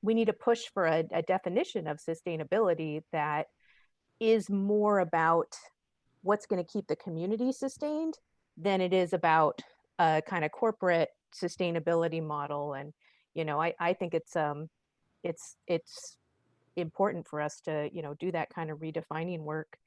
we need to push for a definition of sustainability that is more about what's going to keep the community sustained than it is about a kind of corporate sustainability model. And you know, I think it's important for us to, you know, do that kind of redefining work.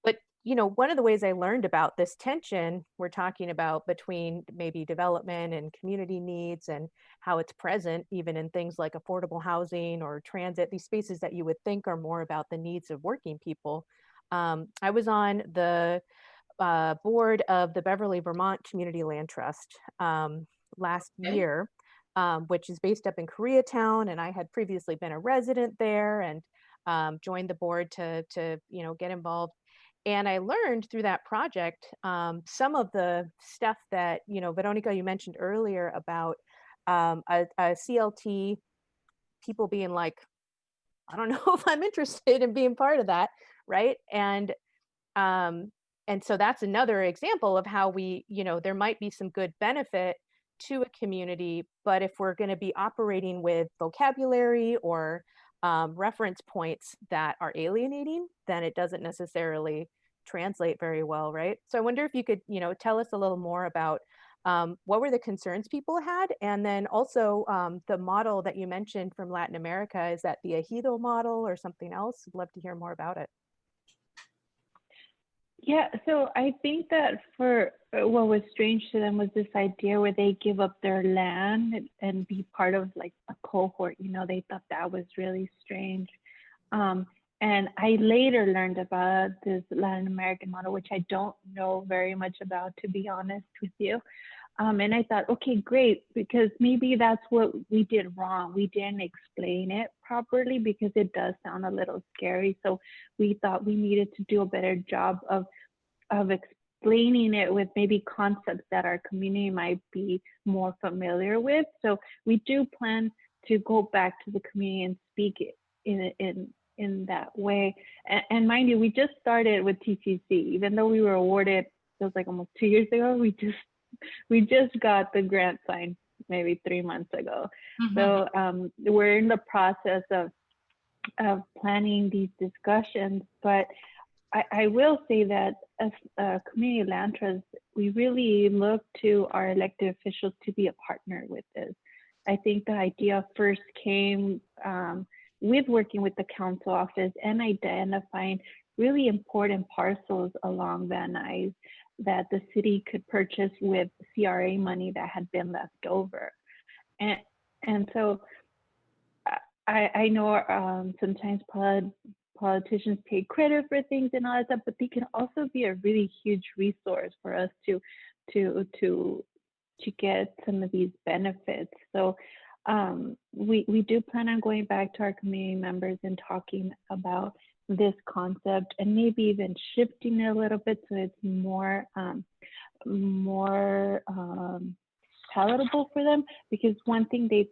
But you know, one of the ways I learned about this tension we're talking about between maybe development and community needs, and how it's present even in things like affordable housing or transit, these spaces that you would think are more about the needs of working people. I was on the board of the Beverly, Vermont Community Land Trust last Okay. year, which is based up in Koreatown, and I had previously been a resident there, and joined the board to you know, get involved. And I learned through that project some of the stuff that, you know, Veronica, you mentioned earlier about a CLT, people being like, I don't know if I'm interested in being part of that, right? And so that's another example of how we, there might be some good benefit to a community, but if we're going to be operating with vocabulary or reference points that are alienating, then it doesn't necessarily translate very well, right? So I wonder if you could, tell us a little more about what were the concerns people had, and then also the model that you mentioned from Latin America. Is that the ejido model or something else? I'd love to hear more about it. Yeah, so I think that for what was strange to them was this idea where they give up their land and be part of like a cohort. They thought that was really strange. And I later learned about this Latin American model, which I don't know very much about, to be honest with you. And I thought, okay, great, because maybe that's what we did wrong. We didn't explain it properly because it does sound a little scary. So we thought we needed to do a better job of explaining it with maybe concepts that our community might be more familiar with. So we do plan to go back to the community and speak in that way. And mind you, we just started with TCC, even though we were awarded, it was like almost 2 years ago, we just got the grant signed maybe 3 months ago. So we're in the process of planning these discussions, but I will say that as community land trust, we really look to our elected officials to be a partner with this. I think the idea first came with working with the council office and identifying really important parcels along Van Nuys that the city could purchase with CRA money that had been left over. And so I know sometimes politicians take credit for things and all that stuff, but they can also be a really huge resource for us to get some of these benefits. So we do plan on going back to our community members and talking about this concept and maybe even shifting it a little bit so it's more palatable for them. Because one thing they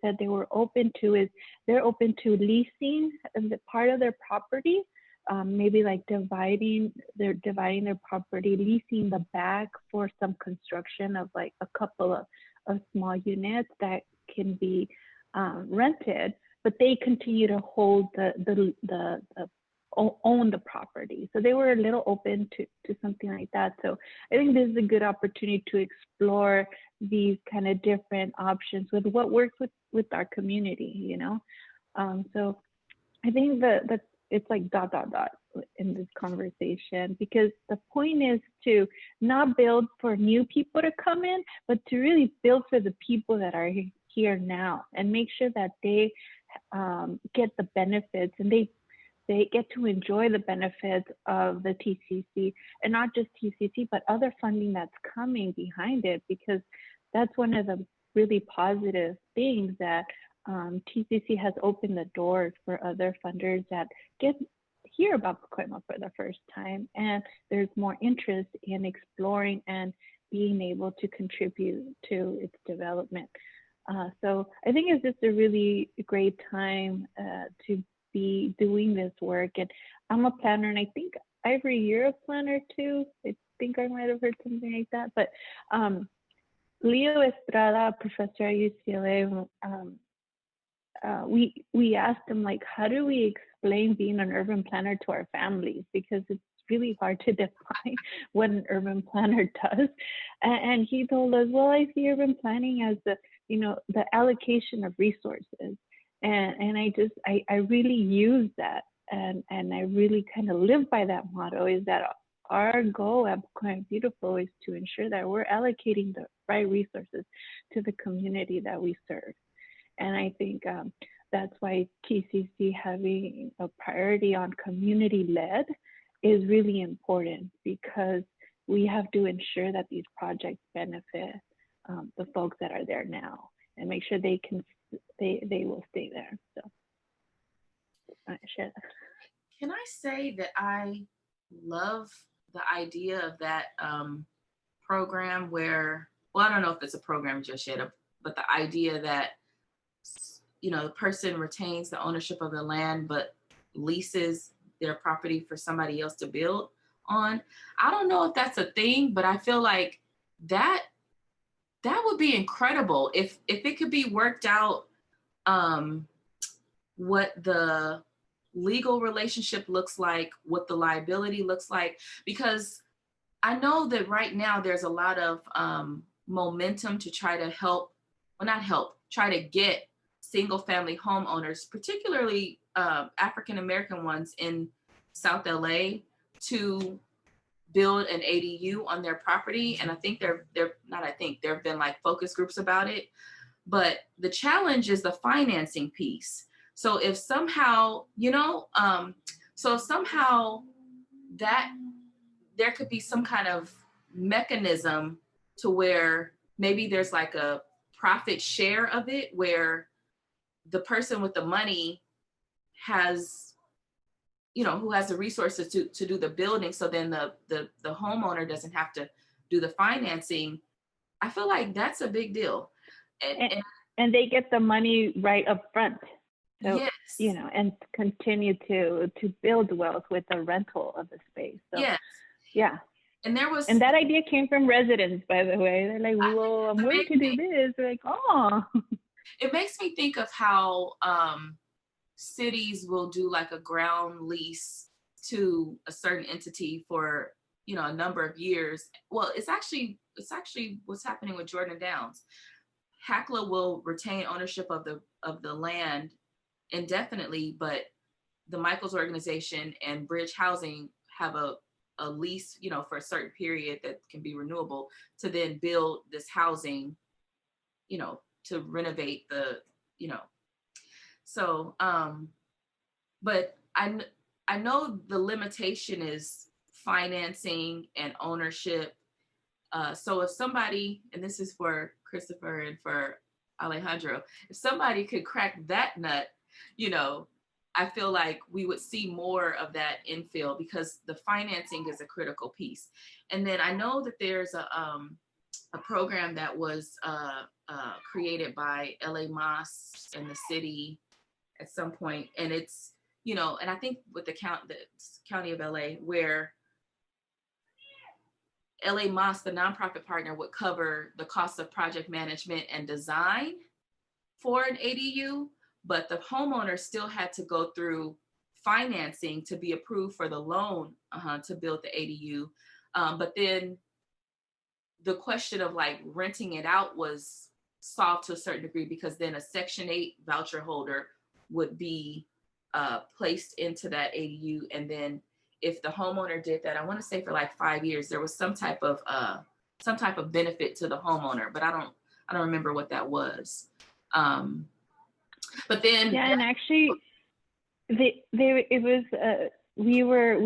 said they were open to is they're open to leasing the part of their property, maybe like dividing their property, leasing the back for some construction of like a couple of small units that can be rented, but they continue to hold own the property. So they were a little open to something like that. So I think this is a good opportunity to explore these kind of different options with what works with our community, So I think that it's like ... in this conversation, because the point is to not build for new people to come in, but to really build for the people that are here now and make sure that they get the benefits and they get to enjoy the benefits of the TCC, and not just TCC, but other funding that's coming behind it, because that's one of the really positive things that TCC has opened the doors for other funders that hear about Pacoima for the first time, and there's more interest in exploring and being able to contribute to its development. So I think it's just a really great time to be doing this work. And I'm a planner, and I think every year a planner too. I think I might have heard something like that. But Leo Estrada, professor at UCLA, we asked him, like, how do we explain being an urban planner to our families? Because it's really hard to define what an urban planner does. And he told us, well, I see urban planning as the allocation of resources. And I really use that, and I really kind of live by that motto, is that our goal at Pacoima Beautiful is to ensure that we're allocating the right resources to the community that we serve. And I think that's why TCC having a priority on community-led is really important, because we have to ensure that these projects benefit the folks that are there now and make sure they will stay there. So I share that. Can I say that I love the idea of that program where, well, I don't know if it's a program just yet, but the idea that, the person retains the ownership of the land, but leases their property for somebody else to build on. I don't know if that's a thing, but I feel like that would be incredible if it could be worked out, what the legal relationship looks like, what the liability looks like, because I know that right now there's a lot of momentum to try to help, well, not help, try to get single family homeowners, particularly African American ones in South LA, to build an ADU on their property. And I think there have been like focus groups about it. But the challenge is the financing piece. So if somehow, that there could be some kind of mechanism to where maybe there's like a profit share of it, where the person with the money has, who has the resources to do the building. So then the homeowner doesn't have to do the financing. I feel like that's a big deal. And they get the money right up front. So, yes. And continue to build wealth with the rental of the space. So, yes. Yeah. And that idea came from residents, by the way. They're like, well, I'm willing to do this. They're like, oh. It makes me think of how cities will do like a ground lease to a certain entity for, a number of years. Well, it's actually what's happening with Jordan Downs. HACLA will retain ownership of the land indefinitely, but the Michaels organization and Bridge Housing have a lease, for a certain period that can be renewable, to then build this housing, to renovate the, so, but I know the limitation is financing and ownership. So if somebody, and this is for Christopher and for Alejandro, if somebody could crack that nut, I feel like we would see more of that infill, because the financing is a critical piece. And then I know that there's a program that was created by LA Moss and the city at some point, and it's, and I think with the county of LA, where LA Moss, the nonprofit partner, would cover the cost of project management and design for an ADU, but the homeowner still had to go through financing to be approved for the loan to build the ADU. But then the question of like renting it out was solved to a certain degree, because then a Section 8 voucher holder would be placed into that ADU. And then if the homeowner did that, I want to say for like 5 years, there was some type of benefit to the homeowner, but I don't remember what that was. But then and actually, we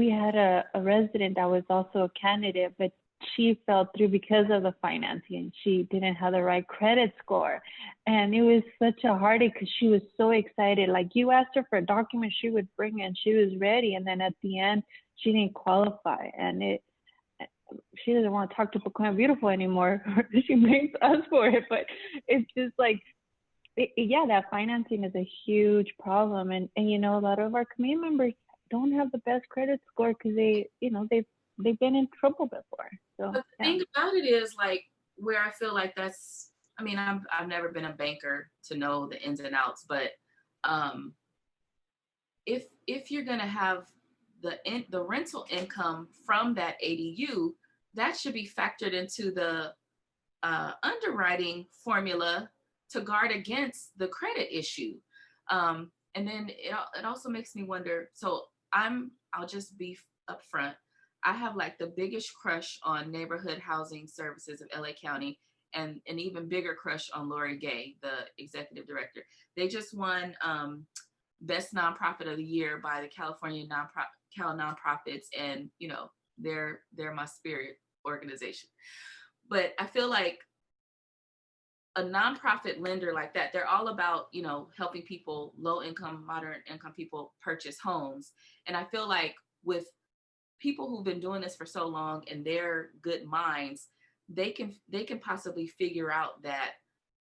had a resident that was also a candidate, but she fell through because of the financing. She didn't have the right credit score, and it was such a heartache because she was so excited. Like, you asked her for a document, she would bring it, and she was ready, and then at the end she didn't qualify, and she doesn't want to talk to Pecan Beautiful anymore. She makes us for it, but it's just like, that financing is a huge problem, and a lot of our community members don't have the best credit score because they've been in trouble before. So, but the thing about it is, like, where I feel like that's, I mean, I've never been a banker to know the ins and outs, but if you're gonna have the rental income from that ADU, that should be factored into the underwriting formula to guard against the credit issue. And then it also makes me wonder, so I'll just be upfront. I have like the biggest crush on neighborhood housing services of LA County, and an even bigger crush on Lori Gay, the executive director. They just won Best Nonprofit of the Year by the California Cal Nonprofits, and they're my spirit organization. But I feel like a nonprofit lender like that, they're all about, helping people, low income, moderate income people, purchase homes. And I feel like with people who've been doing this for so long and they're good minds, they can possibly figure out that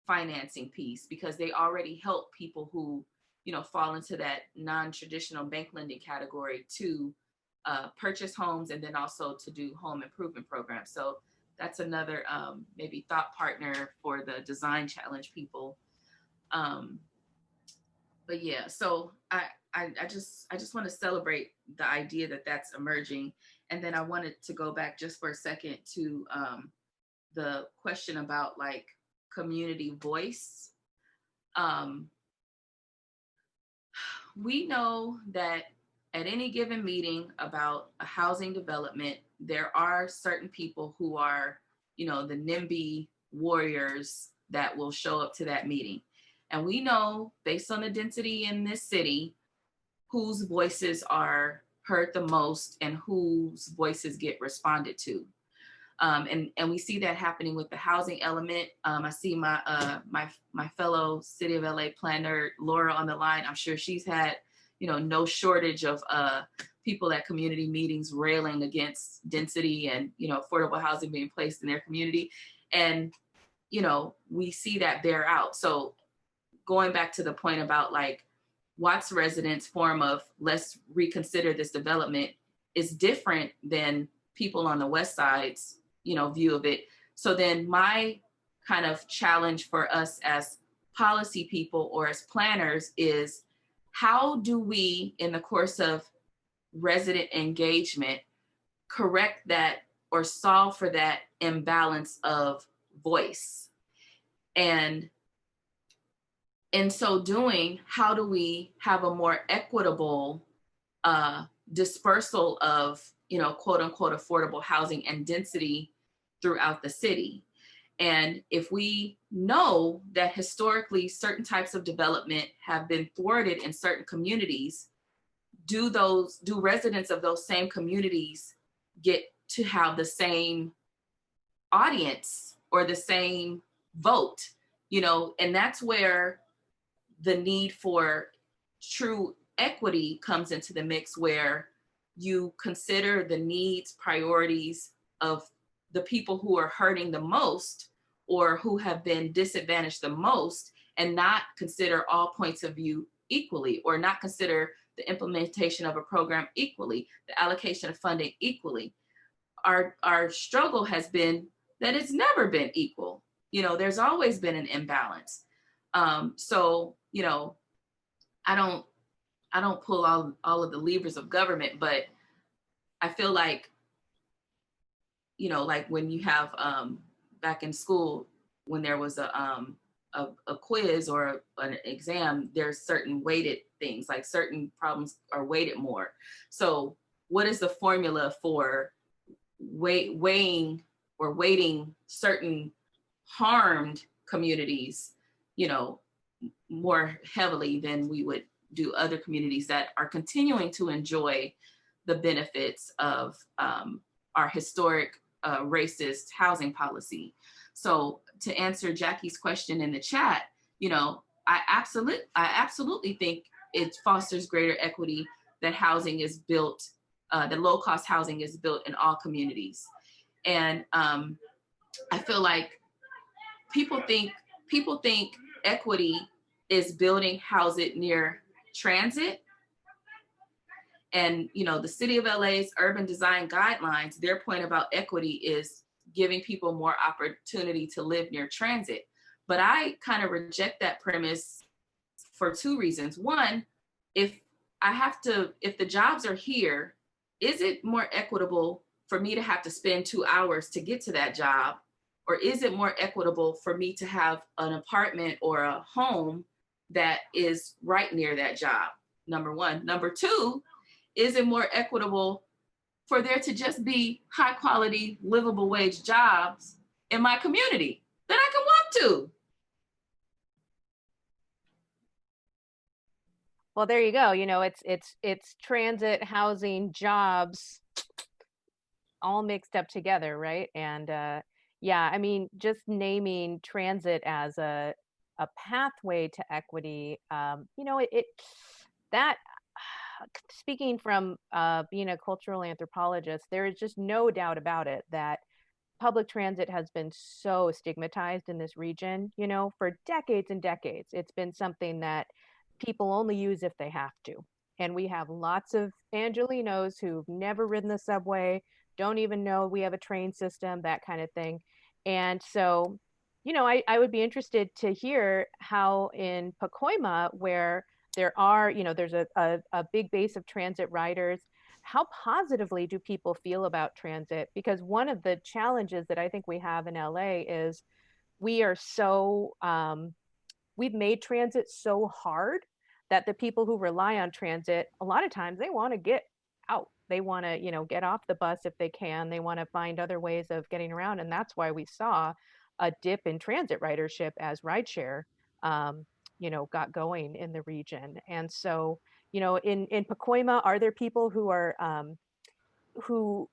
financing piece, because they already help people who fall into that non-traditional bank lending category to purchase homes and then also to do home improvement programs. So that's another maybe thought partner for the design challenge people. But yeah, so I just want to celebrate the idea that that's emerging. And then I wanted to go back just for a second to the question about like community voice. We know that at any given meeting about a housing development, there are certain people who are, the NIMBY warriors that will show up to that meeting. And we know, based on the density in this city, whose voices are heard the most and whose voices get responded to. And we see that happening with the housing element. I see my fellow City of LA planner, Laura, on the line. I'm sure she's had, no shortage of people at community meetings railing against density and, affordable housing being placed in their community. And, we see that bear out. So going back to the point about like Watts residents' form of let's reconsider this development is different than people on the West Side's view of it. So then my kind of challenge for us as policy people or as planners is, how do we, in the course of resident engagement, correct that or solve for that imbalance of voice? And in so doing, how do we have a more equitable dispersal of, quote unquote, affordable housing and density throughout the city? And if we know that historically certain types of development have been thwarted in certain communities, do residents of those same communities get to have the same audience or the same vote? And that's where the need for true equity comes into the mix, where you consider the needs, priorities of the people who are hurting the most or who have been disadvantaged the most, and not consider all points of view equally, or not consider the implementation of a program equally, the allocation of funding equally. Our struggle has been that it's never been equal. There's always been an imbalance. So, I don't pull all of the levers of government, but I feel like, like when you have back in school, when there was a quiz or an exam, there's certain weighted things, like certain problems are weighted more. So what is the formula for weighing or weighting certain harmed communities, more heavily than we would do other communities that are continuing to enjoy the benefits of our historic racist housing policy? So to answer Jackie's question in the chat, I absolutely think it fosters greater equity that housing is built, that low-cost housing is built in all communities. And I feel like people think equity is building housing near transit. And, the City of LA's urban design guidelines, their point about equity is giving people more opportunity to live near transit. But I kind of reject that premise for two reasons. One, if the jobs are here, is it more equitable for me to have to spend 2 hours to get to that job? Or is it more equitable for me to have an apartment or a home that is right near that job? Number one. Number two, is it more equitable for there to just be high quality, livable wage jobs in my community that I can walk to? Well, there you go. It's transit, housing, jobs, all mixed up together, right? And yeah, I mean, just naming transit as a pathway to equity, that speaking from being a cultural anthropologist, there is just no doubt about it that public transit has been so stigmatized in this region, for decades and decades. It's been something that people only use if they have to. And we have lots of Angelinos who've never ridden the subway, don't even know we have a train system, that kind of thing. And so, I would be interested to hear how in Pacoima, where there are, there's a big base of transit riders, how positively do people feel about transit? Because one of the challenges that I think we have in LA is we are so, we've made transit so hard that the people who rely on transit, a lot of times they want to get out. They want to, get off the bus if they can. They want to find other ways of getting around. And that's why we saw a dip in transit ridership as rideshare, um, got going in the region. And so, in Pacoima, are there people who are, who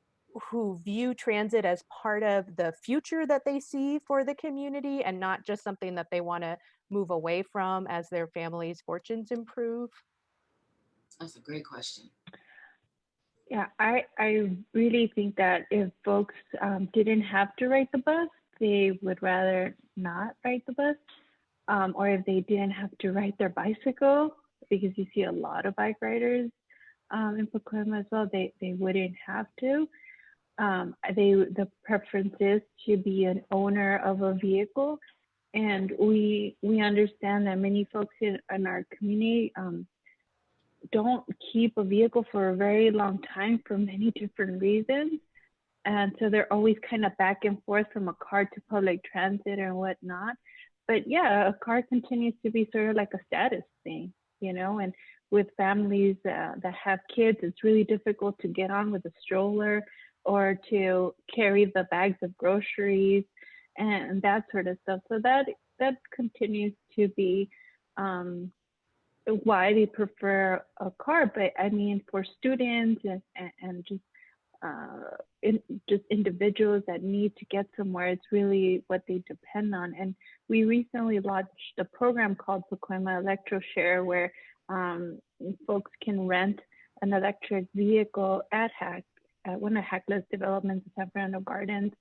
view transit as part of the future that they see for the community and not just something that they want to move away from as their family's fortunes improve? That's a great question. Yeah, I really think that if folks didn't have to ride the bus, they would rather not ride the bus. Or if they didn't have to ride their bicycle, because you see a lot of bike riders in Pacoima as well, they wouldn't have to. The preference is to be an owner of a vehicle, and we understand that many folks in our community don't keep a vehicle for a very long time for many different reasons. And so they're always kind of back and forth from a car to public transit and whatnot. But yeah, a car continues to be sort of like a status thing, and with families that have kids, it's really difficult to get on with a stroller or to carry the bags of groceries and that sort of stuff. So that continues to be why they prefer a car. But I mean, for students and just individuals that need to get somewhere, it's really what they depend on. And we recently launched a program called Pacoima Electro Share, where folks can rent an electric vehicle at one of Hecla's developments in San Fernando Gardens.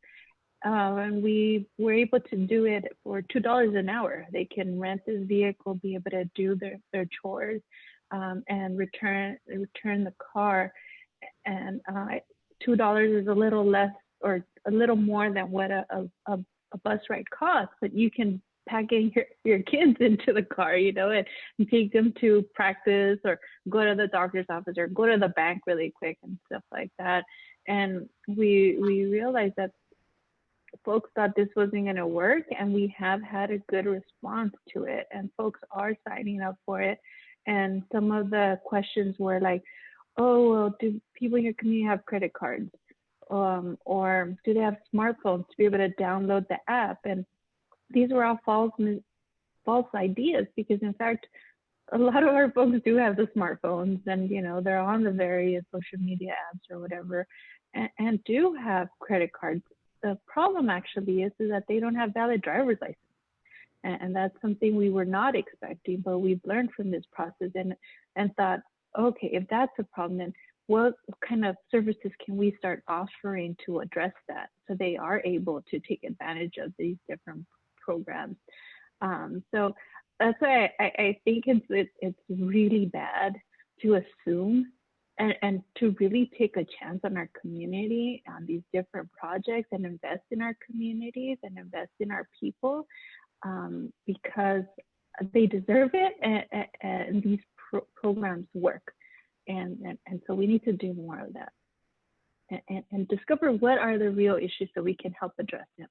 And we were able to do it for $2 an hour. They can rent this vehicle, be able to do their chores, and return the car. And $2 is a little less or a little more than what a bus ride costs, but you can pack in your kids into the car, and take them to practice or go to the doctor's office or go to the bank really quick and stuff like that. And we realized that folks thought this wasn't going to work, and we have had a good response to it, and folks are signing up for it. And some of the questions were like, oh, well, do people in your community have credit cards? Or do they have smartphones to be able to download the app? And these were all false ideas, because in fact, a lot of our folks do have the smartphones, and they're on the various social media apps or whatever, and do have credit cards. The problem actually is that they don't have valid driver's license. And that's something we were not expecting, but we've learned from this process and thought, okay, if that's a problem, then what kind of services can we start offering to address that, so they are able to take advantage of these different programs? So that's why I think it's really bad to assume and to really take a chance on our community on these different projects and invest in our communities and invest in our people, because they deserve it, and these programs work. And so we need to do more of that and discover what are the real issues so we can help address them.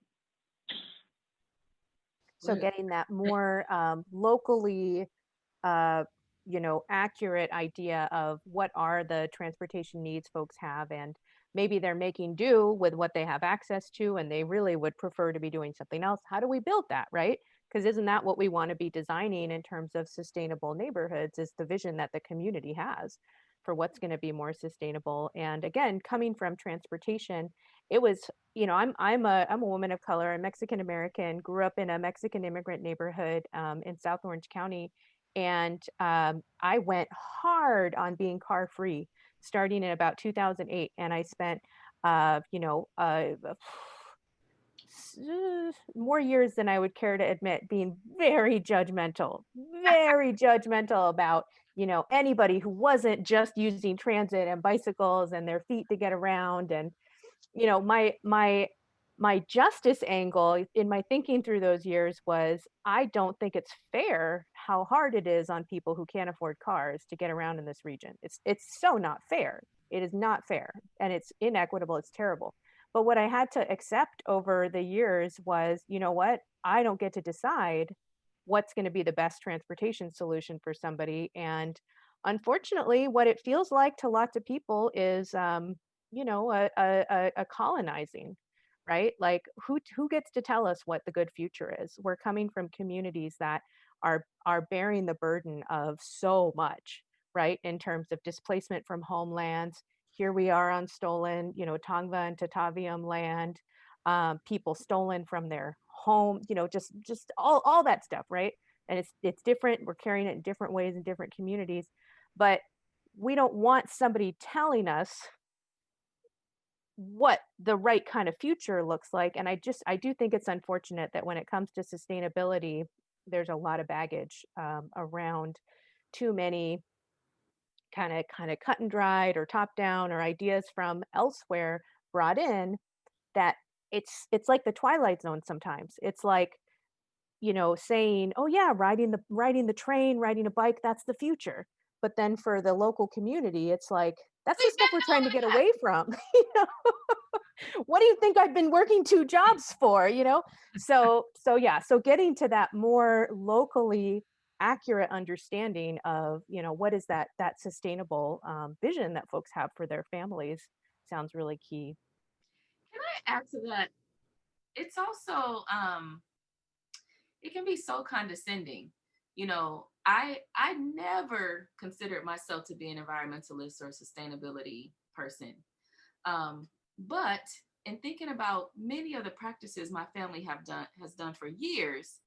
So getting that more locally accurate idea of what are the transportation needs folks have, and maybe they're making do with what they have access to, and they really would prefer to be doing something else. How do we build that, right? Because isn't that what we want to be designing in terms of sustainable neighborhoods, is the vision that the community has for what's going to be more sustainable? And again, coming from transportation, it was, I'm a woman of color, I'm Mexican American, grew up in a Mexican immigrant neighborhood in South Orange County. And I went hard on being car free starting in about 2008. And I spent, more years than I would care to admit, being very judgmental about, you know, anybody who wasn't just using transit and bicycles and their feet to get around. And, you know, my justice angle in my thinking through those years was, I don't think it's fair how hard it is on people who can't afford cars to get around in this region. It's so not fair. It is not fair, and it's inequitable. It's terrible. But what I had to accept over the years was, you know what? I don't get to decide what's going to be the best transportation solution for somebody. And unfortunately, what it feels like to lots of people is, you know, a colonizing, right? Like who gets to tell us what the good future is? We're coming from communities that are bearing the burden of so much, right? In terms of displacement from homelands. Here we are on stolen, you know, Tongva and Tataviam land, people stolen from their home, you know, just all that stuff, right? And it's different. We're carrying it in different ways in different communities, but we don't want somebody telling us what the right kind of future looks like. And I do think it's unfortunate that when it comes to sustainability, there's a lot of baggage around too many kind of cut and dried or top down or ideas from elsewhere brought in, that it's like the Twilight Zone sometimes. It's like, you know, saying, oh yeah, riding the train, riding a bike, that's the future. But then for the local community, it's like, that's the stuff we're trying to get away from. You know, what do you think I've been working 2 jobs for, you know? So yeah, so getting to that more locally accurate understanding of, you know, what is that sustainable vision that folks have for their families sounds really key. Can I add to that? It's also it can be so condescending. You know, I never considered myself to be an environmentalist or a sustainability person. But in thinking about many of the practices my family has done for years,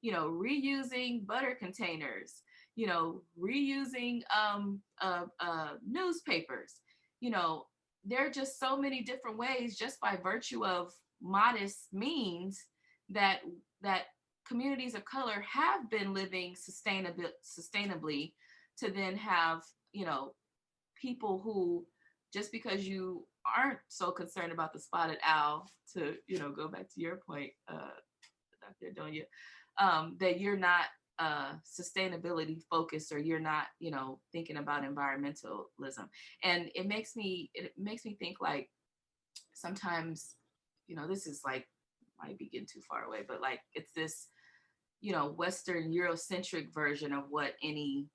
you know, reusing butter containers, you know, reusing newspapers, you know, there are just so many different ways, just by virtue of modest means, that that communities of color have been living sustainably, to then have, you know, people who, just because you aren't so concerned about the spotted owl, to, you know, go back to your point, Dr. Donia, that you're not sustainability focused, or you're not, you know, thinking about environmentalism. And it makes me think, like, sometimes, you know, this is like, might be getting too far away, but like, it's this, you know, Western Eurocentric version of what any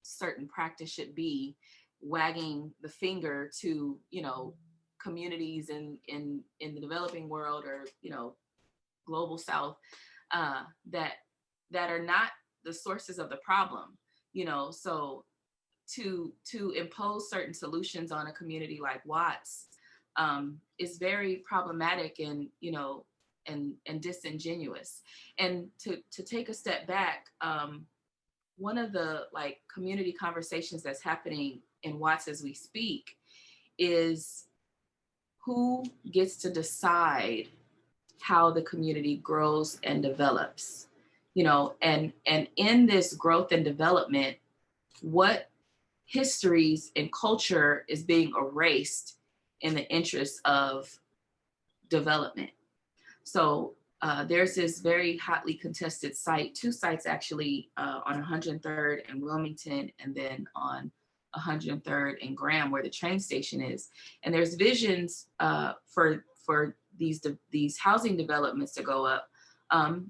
certain practice should be, wagging the finger to, you know, communities in the developing world, or, you know, global South, that are not the sources of the problem, you know. So to impose certain solutions on a community like Watts is very problematic, and, you know, and disingenuous. And to take a step back, one of the, like, community conversations that's happening in Watts as we speak is, who gets to decide how the community grows and develops, you know, and in this growth and development, what histories and culture is being erased in the interest of development. So there's this very hotly contested site, 2 sites actually, on 103rd and Wilmington, and then on 103rd and Graham, where the train station is. And there's visions for these housing developments to go up.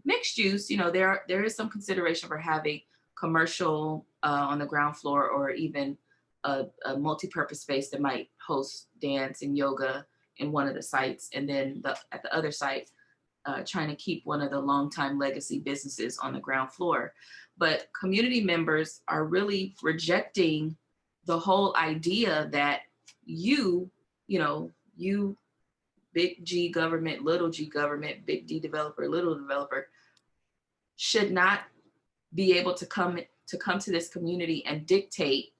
Mixed use, you know, there is some consideration for having commercial on the ground floor, or even a multi-purpose space that might host dance and yoga in one of the sites, and then at the other site, trying to keep one of the longtime legacy businesses on the ground floor. But community members are really rejecting the whole idea that you know, you, big G government, little g government, big D developer, little developer, should not be able to come to this community and dictate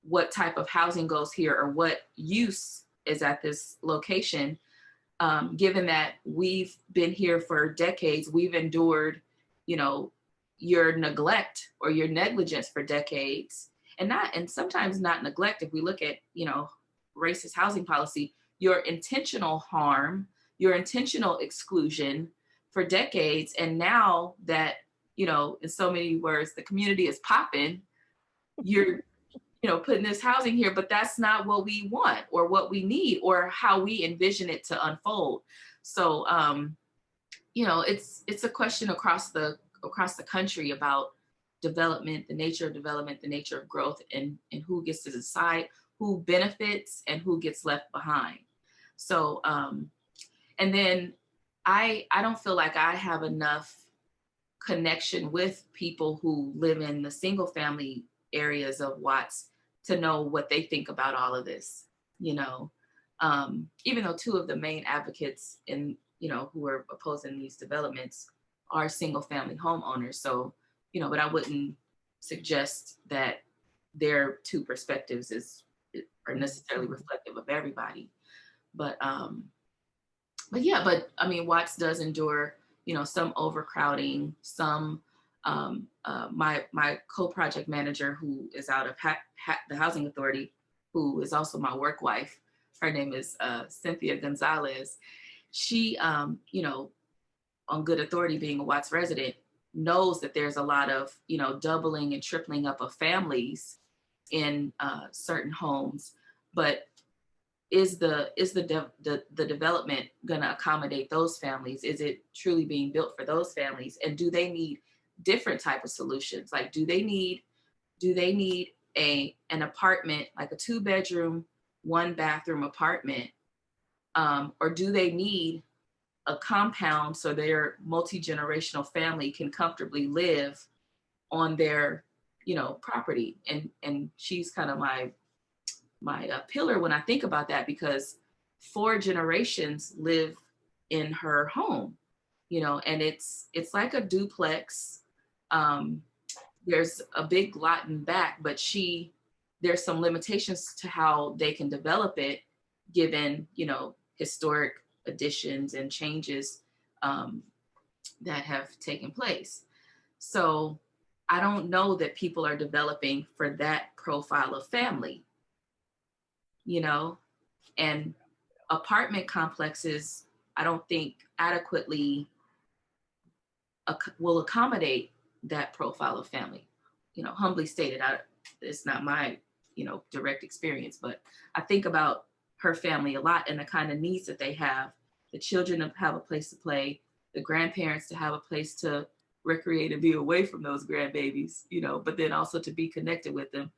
what type of housing goes here, or what use is at this location, given that we've been here for decades, we've endured, you know, your neglect or your negligence for decades, and sometimes not neglect. If we look at, you know, racist housing policy, your intentional harm, your intentional exclusion for decades. And now that, you know, in so many words, the community is popping, you're, you know, putting this housing here, but that's not what we want or what we need or how we envision it to unfold. So, you know, it's a question across the country about development, the nature of development, the nature of growth, and who gets to decide who benefits and who gets left behind. So, and then I don't feel like I have enough connection with people who live in the single family areas of Watts to know what they think about all of this, you know. Even though two of the main advocates in, you know, who are opposing these developments are single family homeowners. So, you know, but I wouldn't suggest that their two perspectives are necessarily reflective of everybody. But yeah, but I mean, Watts does endure, you know, some overcrowding, some my co-project manager, who is out of the Housing Authority, who is also my work wife. Her name is Cynthia Gonzalez. She, you know, on good authority, being a Watts resident, knows that there's a lot of, you know, doubling and tripling up of families in certain homes, but is the development going to accommodate those families? Is it truly being built for those families? And do they need different type of solutions? Like, do they need an apartment, like a 2-bedroom, 1-bathroom apartment? Or do they need a compound so their multi-generational family can comfortably live on their, you know, property? And she's kind of my pillar when I think about that, because 4 generations live in her home, you know, and it's like a duplex. There's a big lot in back, but there's some limitations to how they can develop it, given, you know, historic additions and changes that have taken place. So I don't know that people are developing for that profile of family, you know, and apartment complexes, I don't think adequately will accommodate that profile of family. You know, humbly stated, it's not my, you know, direct experience, but I think about her family a lot and the kind of needs that they have. The children to have a place to play, the grandparents to have a place to recreate and be away from those grandbabies, you know, but then also to be connected with them.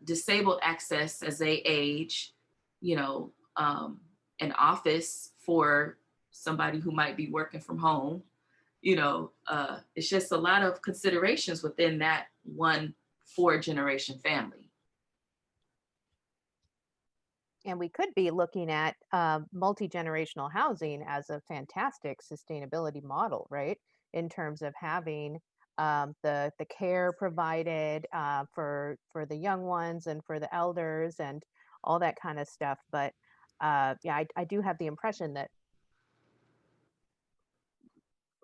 Disabled access as they age, you know, an office for somebody who might be working from home, you know, it's just a lot of considerations within that 4-generation family. And we could be looking at multi-generational housing as a fantastic sustainability model, right? In terms of having the care provided for the young ones and for the elders and all that kind of stuff. But yeah, I do have the impression that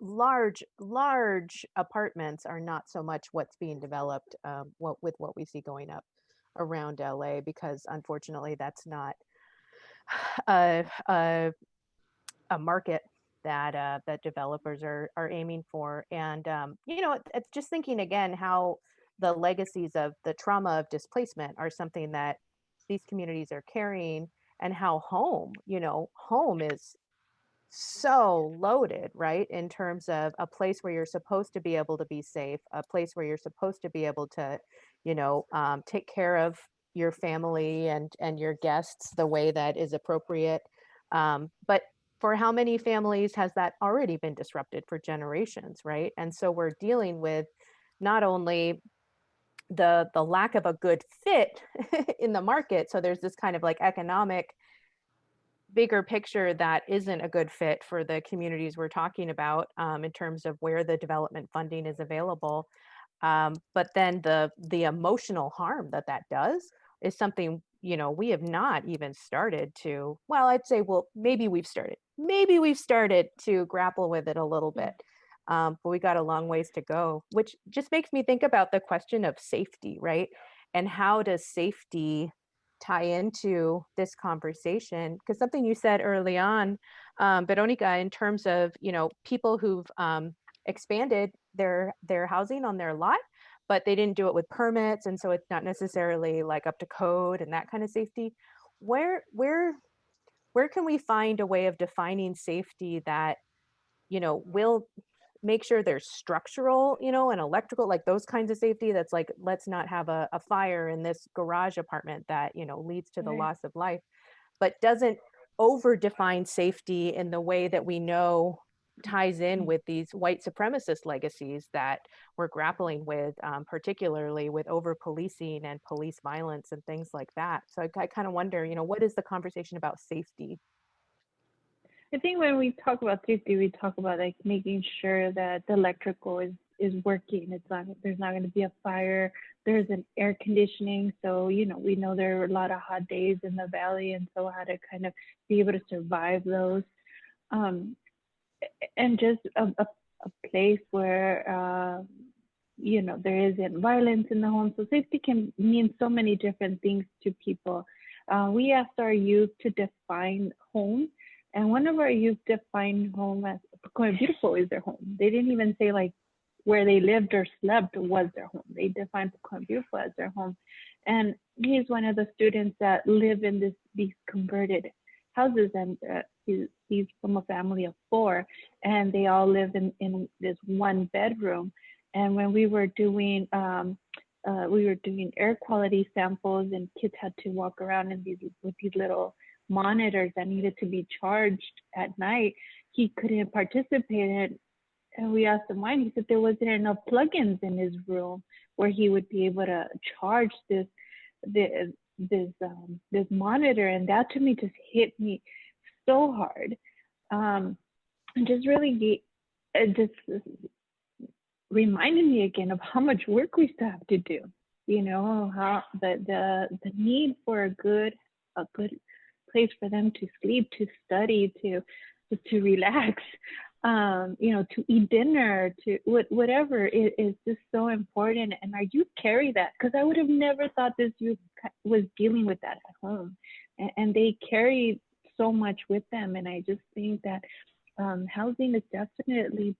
large apartments are not so much what's being developed with what we see going up around LA, because unfortunately that's not a market that that developers are aiming for. And you know, it's just thinking again how the legacies of the trauma of displacement are something that these communities are carrying, and how home, you know, home is so loaded, right? In terms of a place where you're supposed to be able to be safe, a place where you're supposed to be able to, you know, take care of your family and your guests the way that is appropriate. But for how many families has that already been disrupted for generations, right? And so we're dealing with not only the lack of a good fit in the market, so there's this kind of like economic bigger picture that isn't a good fit for the communities we're talking about in terms of where the development funding is available. But then the emotional harm that does is something, we have not even started to, well, I'd say, well, maybe we've started to grapple with it a little bit. But we got a long ways to go, which just makes me think about the question of safety, right? And how does safety tie into this conversation? Because something you said early on, Veronica, in terms of, people who've expanded their housing on their lot, but they didn't do it with permits, and so it's not necessarily like up to code and that kind of safety. Where can we find a way of defining safety that will make sure there's structural, and electrical, like those kinds of safety, that's like, let's not have a fire in this garage apartment that leads to the Right. loss of life, but doesn't over define safety in the way that we know ties in with these white supremacist legacies that we're grappling with, particularly with over policing and police violence and things like that. So I kind of wonder, what is the conversation about safety? I think when we talk about safety, we talk about like making sure that the electrical is working. There's not going to be a fire. There's an air conditioning. So, we know there are a lot of hot days in the valley, and so how to kind of be able to survive those. And just a place where, there isn't violence in the home. So safety can mean so many different things to people. We asked our youth to define home. And one of our youth defined home as Pacoima Beautiful is their home. They didn't even say like where they lived or slept was their home. They defined Pacoima Beautiful as their home. And he's one of the students that live in these converted houses, and he's from a family of 4, and they all live in this one bedroom. And when we were doing air quality samples, and kids had to walk around with these little monitors that needed to be charged at night, he couldn't participate in it. And we asked him why, and he said there wasn't enough plugins in his room where he would be able to charge this monitor. And that to me just hit me so hard, and just really just reminded me again of how much work we still have to do. How the need for a good place for them to sleep, to study, to relax, to eat dinner, to whatever is just so important. And our youth carry that, because I would have never thought this youth was dealing with that at home, and they carry so much with them. And I just think that housing is definitely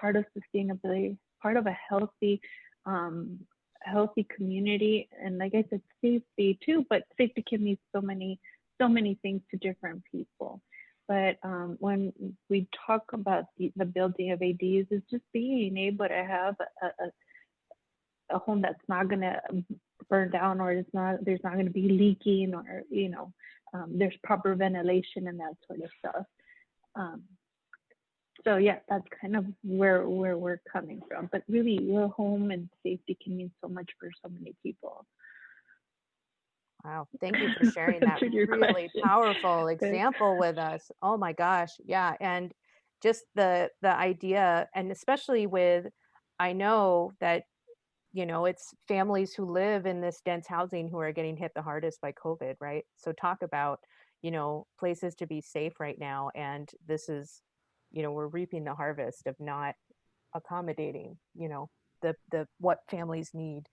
part of sustainability, part of a healthy community. And like I said, safety too, but safety can mean so many things to different people. But when we talk about the building of ADs, it's just being able to have a home that's not going to burn down, or there's not going to be leaking, or there's proper ventilation and that sort of stuff. So yeah, that's kind of where we're coming from. But really, your home and safety can mean so much for so many people. Wow, thank you for sharing that really powerful example with us. Oh my gosh, yeah. And just the idea, and especially with, I know that it's families who live in this dense housing who are getting hit the hardest by COVID, right? So talk about places to be safe right now, and this is we're reaping the harvest of not accommodating the what families need.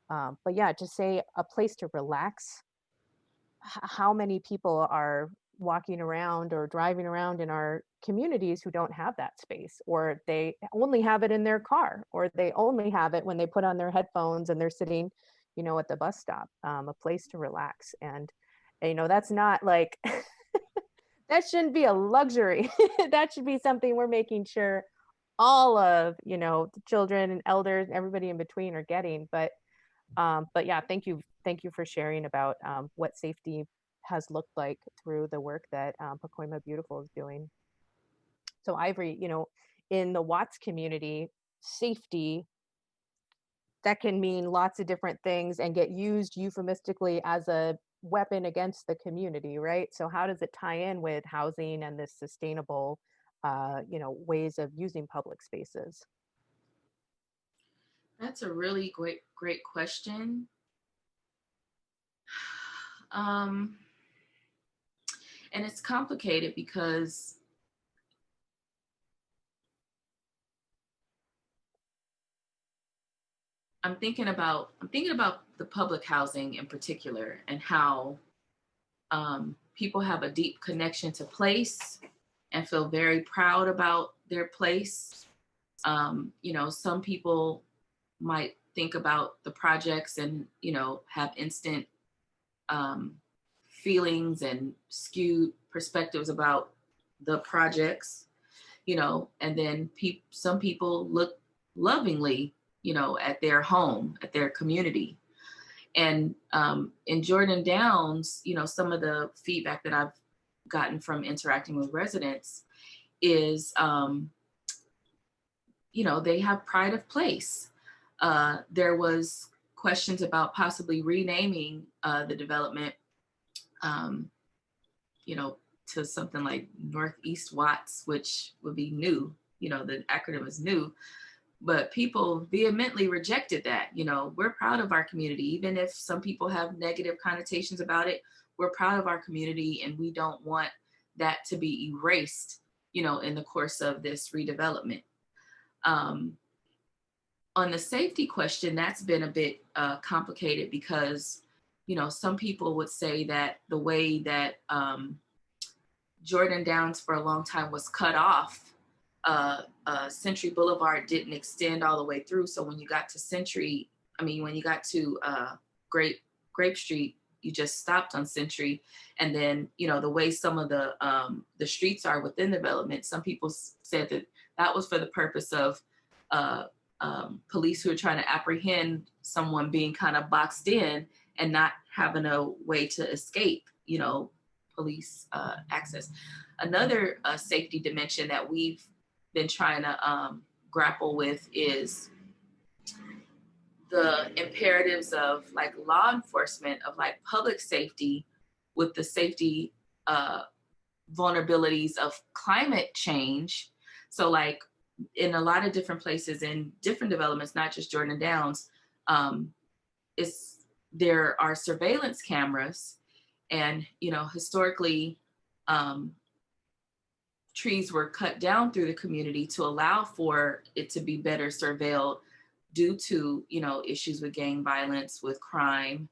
But yeah, to say a place to relax, how many people are walking around or driving around in our communities who don't have that space, or they only have it in their car, or they only have it when they put on their headphones and they're sitting at the bus stop. A place to relax. And that's not like that shouldn't be a luxury. That should be something we're making sure all of the children and elders, everybody in between, are getting. But yeah, thank you for sharing about what safety has looked like through the work that Pacoima Beautiful is doing. So Ivory, in the Watts community, safety, that can mean lots of different things and get used euphemistically as a weapon against the community, right? So how does it tie in with housing and this sustainable ways of using public spaces? That's a really great question. And it's complicated because I'm thinking about the public housing in particular, and how people have a deep connection to place and feel very proud about their place. You know, some people might think about the projects and, you know, have instant feelings and skewed perspectives about the projects, you know, and then some people look lovingly, you know, at their home, at their community. And in Jordan Downs, you know, some of the feedback that I've gotten from interacting with residents is, you know, they have pride of place. There was questions about possibly renaming the development, you know, to something like Northeast Watts, which would be new. You know, the acronym is new, but people vehemently rejected that. You know, we're proud of our community, even if some people have negative connotations about it. We're proud of our community, and we don't want that to be erased, you know, in the course of this redevelopment. On the safety question, that's been a bit complicated because, you know, some people would say that the way that Jordan Downs for a long time was cut off, Century Boulevard didn't extend all the way through. So when you got to when you got to Grape Street, you just stopped on Century. And then, you know, the way some of the streets are within the development, some people said that that was for the purpose of police who are trying to apprehend someone being kind of boxed in and not having a way to escape, you know, police access. Another safety dimension that we've been trying to grapple with is the imperatives of like law enforcement, of like public safety, with the safety vulnerabilities of climate change. So like in a lot of different places in different developments, not just Jordan Downs, there are surveillance cameras, and, you know, historically, trees were cut down through the community to allow for it to be better surveilled due to, you know, issues with gang violence, with crime.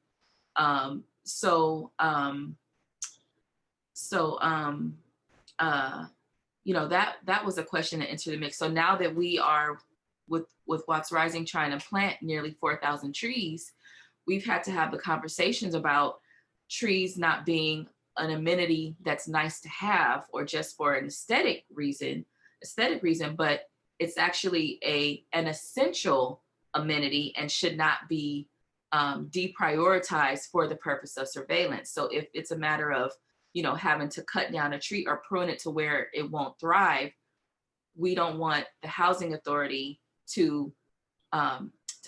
You know, that was a question that entered the mix. So now that we are with Watts Rising trying to plant nearly 4,000 trees, we've had to have the conversations about trees not being an amenity that's nice to have or just for an aesthetic reason, but it's actually an essential amenity and should not be deprioritized for the purpose of surveillance. So if it's a matter of, you know, having to cut down a tree or prune it to where it won't thrive, we don't want the housing authority to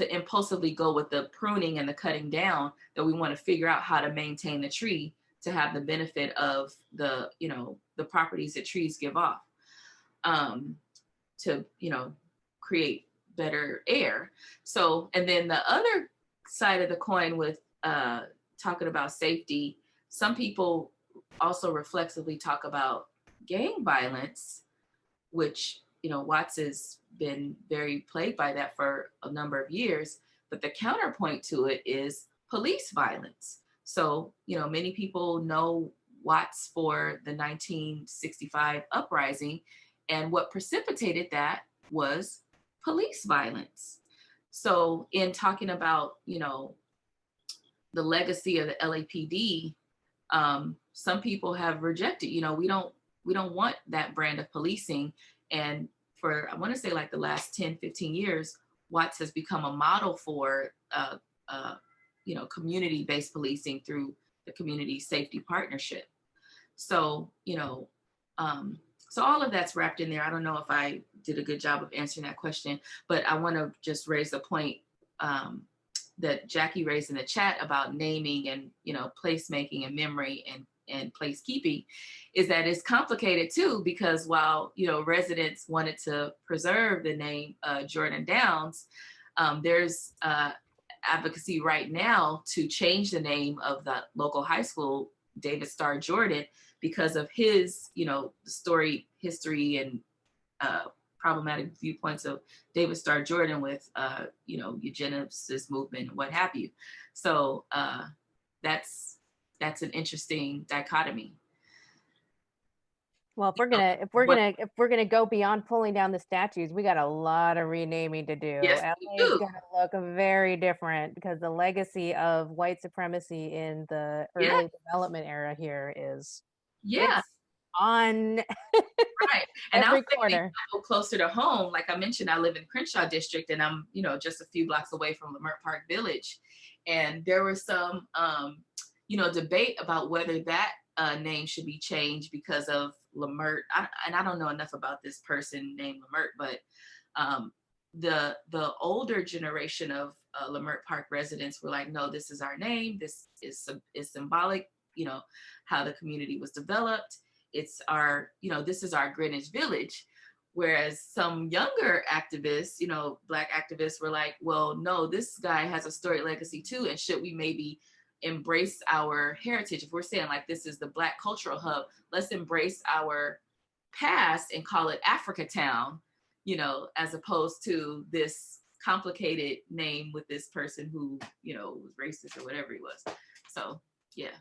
impulsively go with the pruning and the cutting down. That we want to figure out how to maintain the tree to have the benefit of the, you know, the properties that trees give off, to, you know, create better air. So, and then the other side of the coin with talking about safety, some people also reflexively talk about gang violence, which, you know, Watts has been very plagued by that for a number of years. But the counterpoint to it is police violence. So, you know, many people know Watts for the 1965 uprising, and what precipitated that was police violence. So in talking about, you know, the legacy of the LAPD, some people have rejected, you know, we don't want that brand of policing. And for, I want to say like the last 10, 15 years, Watts has become a model for, you know, community-based policing through the Community Safety Partnership. So, you know, so all of that's wrapped in there. I don't know if I did a good job of answering that question, but I want to just raise the point that Jackie raised in the chat about naming and, you know, placemaking and memory and placekeeping, is that it's complicated too, because while, you know, residents wanted to preserve the name Jordan Downs, there's advocacy right now to change the name of the local high school, David Starr Jordan, because of his, story, history, and problematic viewpoints of David Starr Jordan with, eugenicist movement and what have you. So that's an interesting dichotomy. Well, if we're gonna go beyond pulling down the statues, we got a lot of renaming to do. Yes, LA is gonna look very different because the legacy of white supremacy in the early development era here is it's on right. And every corner. Closer to home, like I mentioned, I live in Crenshaw District, and I'm just a few blocks away from Leimert Park Village, and there was some debate about whether that name should be changed because of Leimert. And I don't know enough about this person named Leimert, but the older generation of Leimert Park residents were like, no, this is our name. This is symbolic, how the community was developed. It's our, this is our Greenwich Village. Whereas some younger activists, Black activists were like, well, no, this guy has a storied legacy too. And should we maybe embrace our heritage? If we're saying like, this is the Black cultural hub, let's embrace our past and call it Africa Town, as opposed to this complicated name with this person who, was racist or whatever he was. So, yeah.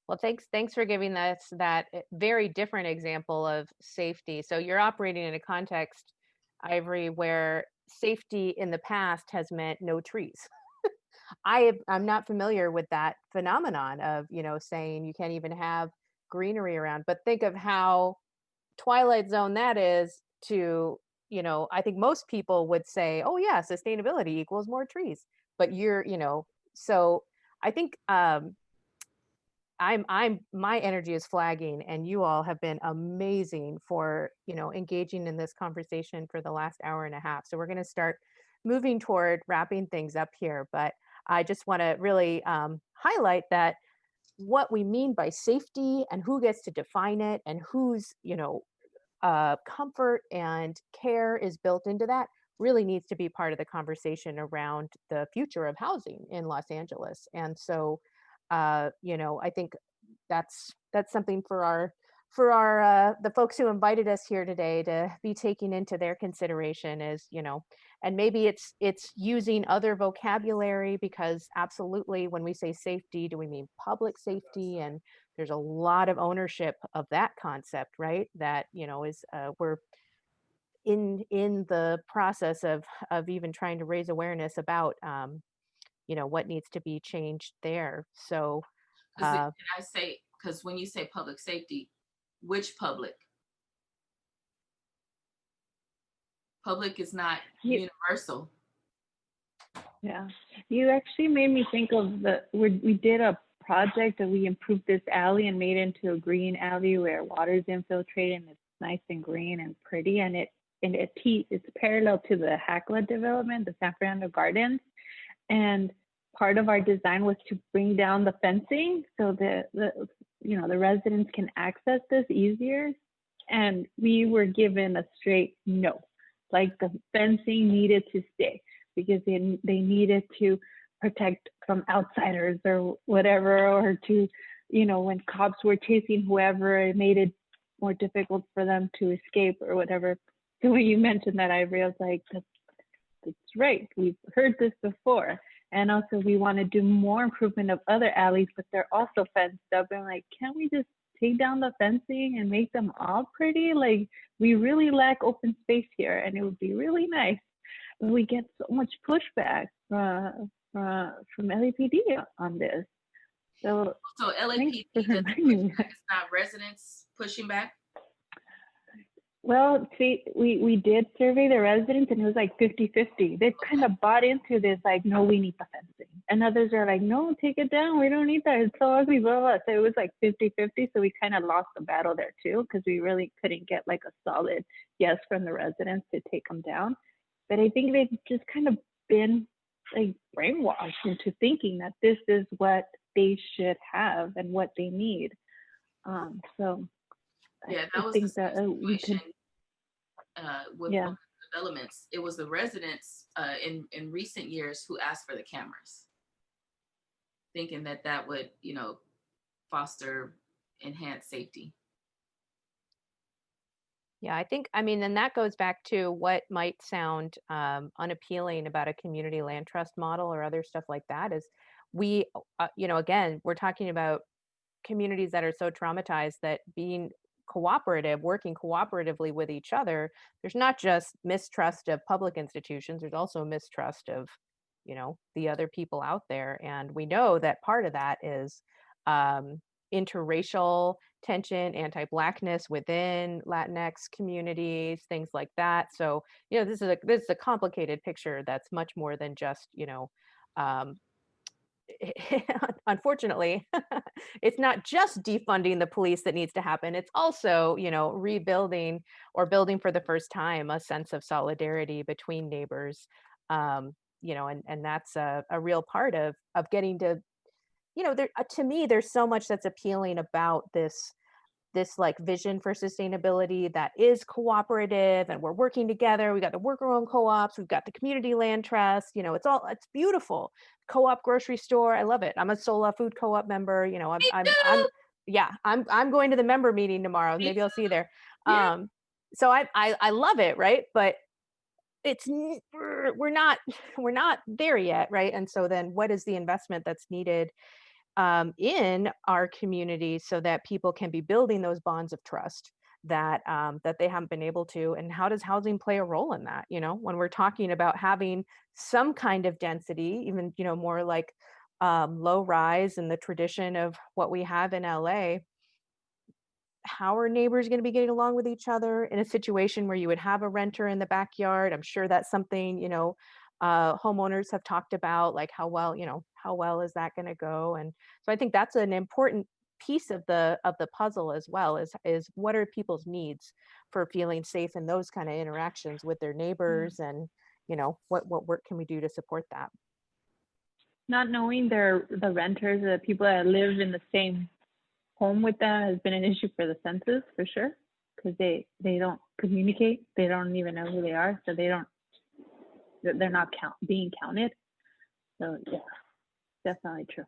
Well, thanks for giving us that very different example of safety. So you're operating in a context, Ivory, where safety in the past has meant no trees. I'm not familiar with that phenomenon of, saying you can't even have greenery around, but think of how Twilight Zone that is to, I think most people would say, oh yeah, sustainability equals more trees, but so I think, my energy is flagging, and you all have been amazing for, engaging in this conversation for the last hour and a half. So we're going to start moving toward wrapping things up here, but I just want to really highlight that what we mean by safety and who gets to define it and whose, comfort and care is built into that really needs to be part of the conversation around the future of housing in Los Angeles. And so I think that's something for our the folks who invited us here today to be taking into their consideration is, and maybe it's using other vocabulary, because absolutely when we say safety, do we mean public safety? And there's a lot of ownership of that concept, right? That, is we're in the process of even trying to raise awareness about what needs to be changed there. So can I say, because when you say public safety, which public? Public is not universal. Yeah, you actually made me think of we did a project that we improved this alley and made it into a green alley where water's infiltrated and it's nice and green and pretty, and it's parallel to the Hackla development, the San Fernando Gardens. And part of our design was to bring down the fencing so the residents can access this easier. And we were given a straight no, like the fencing needed to stay because they needed to protect from outsiders or whatever, or to, when cops were chasing whoever, it made it more difficult for them to escape or whatever. So when you mentioned that, I was like, that's right. We've heard this before. And also we want to do more improvement of other alleys, but they're also fenced up. And like, can't we just take down the fencing and make them all pretty? Like, we really lack open space here, and it would be really nice. But we get so much pushback from LAPD on this. So LAPD doesn't push back. It's not residents pushing back? Well, see, we did survey the residents, and it was like 50-50. They kind of bought into this, like, no, we need the fencing. And others are like, no, take it down. We don't need that. It's so ugly, blah, blah. So it was like 50-50. So we kind of lost the battle there too, because we really couldn't get like a solid yes from the residents to take them down. But I think they've just kind of been like brainwashed into thinking that this is what they should have and what they need. So yeah, that I was think the that we could. with one of the developments, it was the residents in recent years who asked for the cameras, thinking that that would, you know, foster enhanced safety. Yeah, I think, I mean, then that goes back to what might sound unappealing about a community land trust model or other stuff like that is we, you know, again, we're talking about communities that are so traumatized that being cooperative, working cooperatively with each other, there's not just mistrust of public institutions, there's also mistrust of, you know, the other people out there. And we know that part of that is interracial tension, anti-Blackness within Latinx communities, things like that. So, you know, this is a complicated picture that's much more than just, you know, um, unfortunately, it's not just defunding the police that needs to happen. It's also, you know, rebuilding or building for the first time a sense of solidarity between neighbors. You know, and that's a real part of getting to, you know, there to me, there's so much that's appealing about this like vision for sustainability that is cooperative and we're working together. We got the worker owned co-ops, we've got the community land trust, you know, it's beautiful. Co-op grocery store, I love it. I'm a Sola food co-op member, you know, I'm going to the member meeting tomorrow. Maybe I'll see you there. Yeah. So I love it, right? But it's we're not we're not there yet, right? And so then what is the investment that's needed in our community so that people can be building those bonds of trust that that they haven't been able to? And how does housing play a role in that? You know, when we're talking about having some kind of density, even, you know, more like low rise in the tradition of what we have in LA, how are neighbors going to be getting along with each other in a situation where you would have a renter in the backyard? I'm sure that's something, you know, homeowners have talked about, like how well, you know, how well is that going to go? And so I think that's an important piece of the puzzle as well, is what are people's needs for feeling safe in those kind of interactions with their neighbors, and, you know, what work can we do to support that? Not knowing the renters, the people that live in the same home with them has been an issue for the census for sure, because they don't communicate. They don't even know who they are, so they're not being counted. So yeah, definitely true.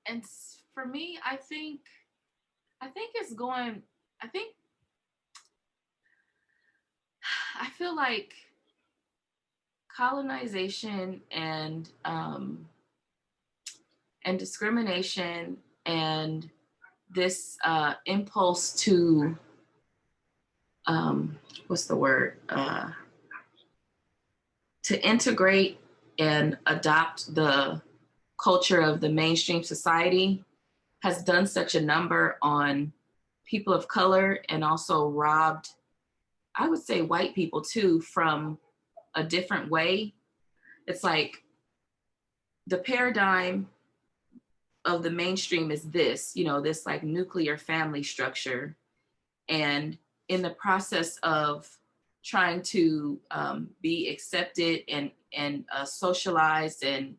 And for me, I think it's going, I feel like colonization and discrimination and this impulse to what's the word, to integrate and adopt the culture of the mainstream society has done such a number on people of color, and also robbed, I would say, white people too, from a different way. It's like the paradigm of the mainstream is this, you know, this like nuclear family structure. And in the process of trying to be accepted and socialized and,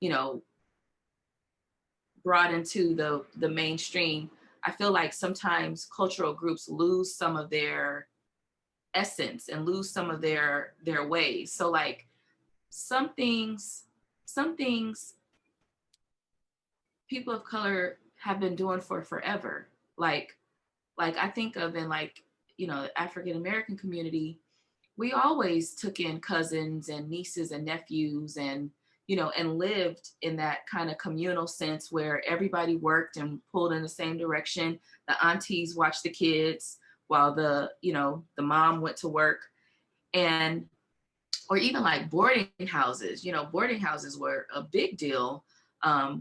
you know, brought into the mainstream, I feel like sometimes cultural groups lose some of their essence and lose some of their ways. So like some things people of color have been doing for forever. Like I think of in, like, you know, African American community, we always took in cousins and nieces and nephews, and, you know, and lived in that kind of communal sense where everybody worked and pulled in the same direction. The aunties watched the kids while the, you know, the mom went to work. And, or even like boarding houses, you know, boarding houses were a big deal,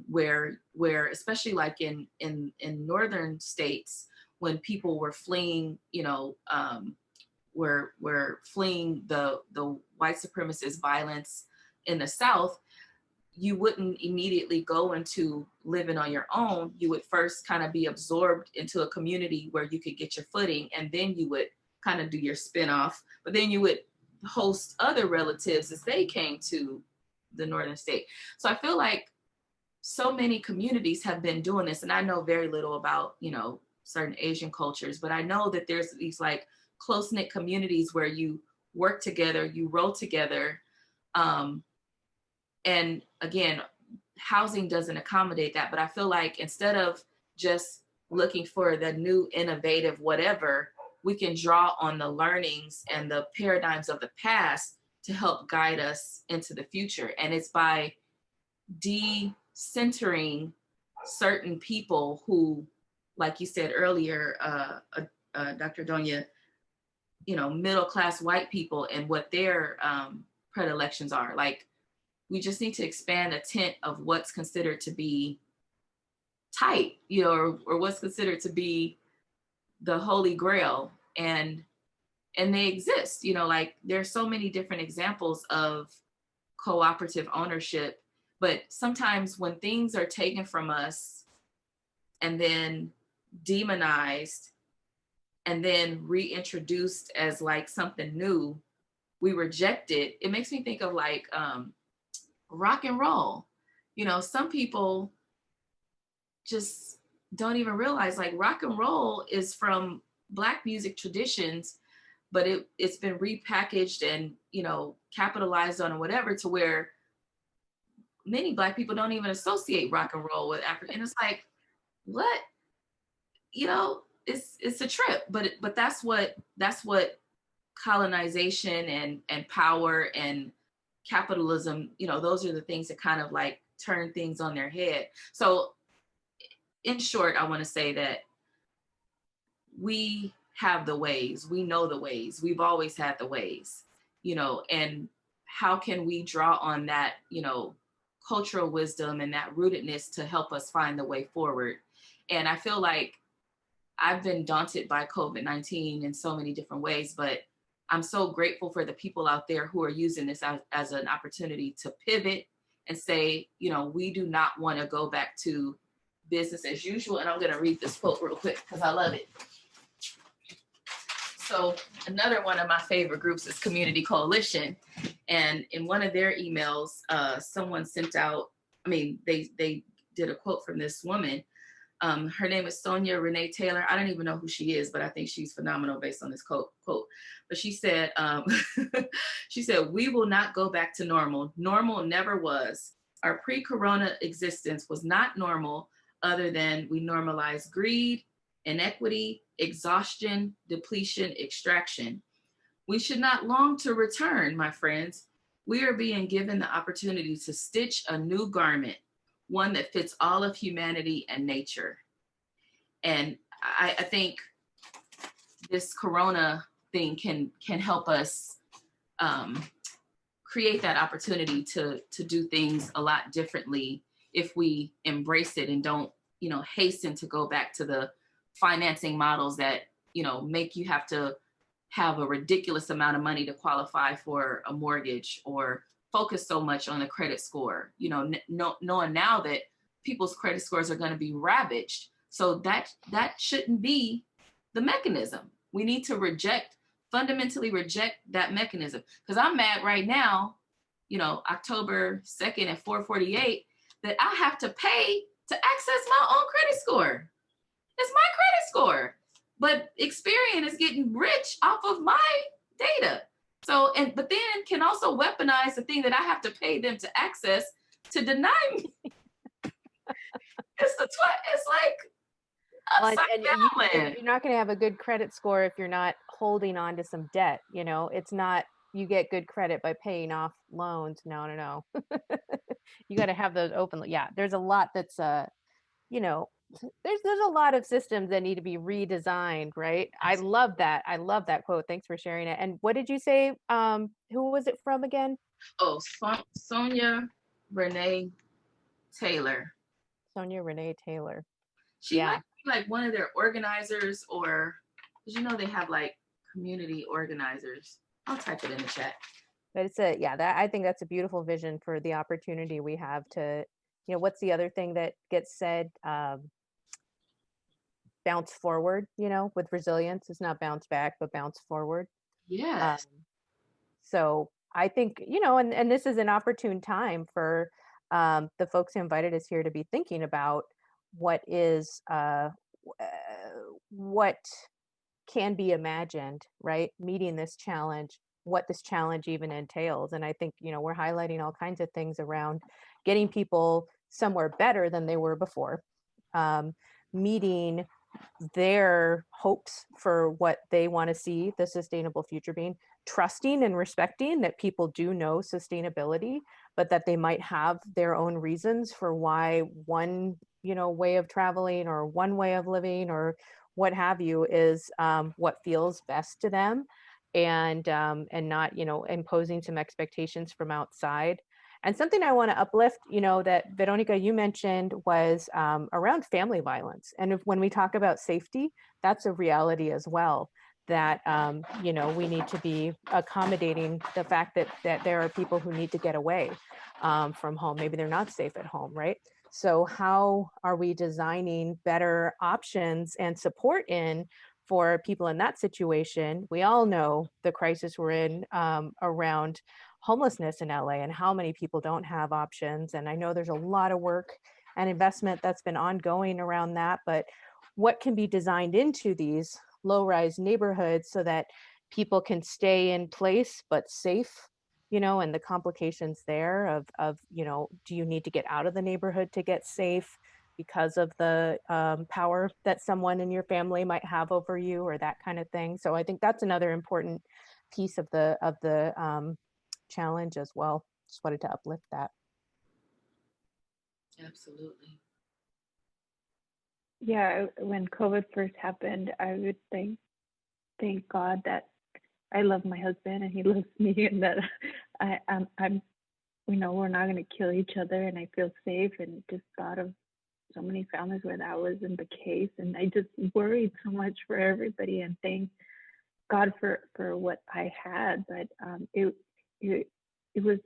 where especially like in northern states, when people were fleeing, you know, were fleeing the white supremacist violence in the South, you wouldn't immediately go into living on your own. You would first kind of be absorbed into a community where you could get your footing, and then you would kind of do your spinoff. But then you would host other relatives as they came to the northern state. So I feel like so many communities have been doing this, and I know very little about, you know, certain Asian cultures, but I know that there's these like close-knit communities where you work together, you roll together. And again, housing doesn't accommodate that, but I feel like instead of just looking for the new innovative whatever, we can draw on the learnings and the paradigms of the past to help guide us into the future. And it's by de-centering certain people who, like you said earlier, Dr. Donya, middle-class white people and what their predilections are. Like, we just need to expand a tent of what's considered to be tight, or what's considered to be the holy grail. And they exist, like there's so many different examples of cooperative ownership. But sometimes when things are taken from us and then demonized and then reintroduced as like something new, we reject it. It makes me think of like rock and roll. Some people just don't even realize like rock and roll is from Black music traditions, but it's been repackaged and capitalized on or whatever, to where many Black people don't even associate rock and roll with Africa. And it's like, what? It's a trip. But that's what colonization and power and capitalism, those are the things that kind of like turn things on their head. So in short, I want to say that we have the ways, we know the ways, we've always had the ways, and how can we draw on that, cultural wisdom and that rootedness to help us find the way forward. And I feel like I've been daunted by COVID-19 in so many different ways, but I'm so grateful for the people out there who are using this as an opportunity to pivot and say, we do not want to go back to business as usual. And I'm going to read this quote real quick because I love it. So another one of my favorite groups is Community Coalition. And in one of their emails, someone sent out, they did a quote from this woman. Her name is Sonia Renee Taylor. I don't even know who she is, but I think she's phenomenal based on this quote. But she said, we will not go back to normal. Normal never was. Our pre-corona existence was not normal, other than we normalized greed, inequity, exhaustion, depletion, extraction. We should not long to return, my friends. We are being given the opportunity to stitch a new garment, one that fits all of humanity and nature. And I think this Corona thing can help us create that opportunity to do things a lot differently if we embrace it and don't, hasten to go back to the financing models that, make you have to have a ridiculous amount of money to qualify for a mortgage, or focus so much on the credit score, knowing now that people's credit scores are going to be ravaged. So that shouldn't be the mechanism. We need to fundamentally reject that mechanism. Because I'm mad right now, October 2nd at 4:48, that I have to pay to access my own credit score. It's my credit score. But Experian is getting rich off of my data. So, but then can also weaponize the thing that I have to pay them to access to deny me. It's like you're not going to have a good credit score if you're not holding on to some debt. It's not you get good credit by paying off loans. No. You got to have those open. Yeah, there's a lot that's there's a lot of systems that need to be redesigned, right? I love that quote. Thanks for sharing it. And what did you say? Who was it from again? Oh, Sonia Renee Taylor. Sonia Renee Taylor. She might be like one of their organizers, or because they have like community organizers. I'll type it in the chat. But it's I think that's a beautiful vision for the opportunity we have to, what's the other thing that gets said? Bounce forward, with resilience. It's not bounce back, but bounce forward. Yes. So I think, and this is an opportune time for the folks who invited us here to be thinking about what can be imagined, right? Meeting this challenge, what this challenge even entails. And I think, we're highlighting all kinds of things around getting people somewhere better than they were before, meeting their hopes for what they want to see the sustainable future being, trusting and respecting that people do know sustainability, but that they might have their own reasons for why one, way of traveling or one way of living or what have you is what feels best to them, and not, imposing some expectations from outside. And something I want to uplift, that Veronica, you mentioned was around family violence. And when we talk about safety, that's a reality as well, that, we need to be accommodating the fact that there are people who need to get away from home. Maybe they're not safe at home, right? So how are we designing better options and support in for people in that situation? We all know the crisis we're in around homelessness in LA and how many people don't have options. And I know there's a lot of work and investment that's been ongoing around that, but what can be designed into these low-rise neighborhoods so that people can stay in place but safe, and the complications there of do you need to get out of the neighborhood to get safe because of the power that someone in your family might have over you, or that kind of thing. So I think that's another important piece of the challenge as well. Just wanted to uplift that. Absolutely. Yeah, when COVID first happened, I would thank God that I love my husband and he loves me, and that I'm we're not going to kill each other, and I feel safe. And just thought of so many families where that wasn't the case, and I just worried so much for everybody, and thank God for what I had. But it was,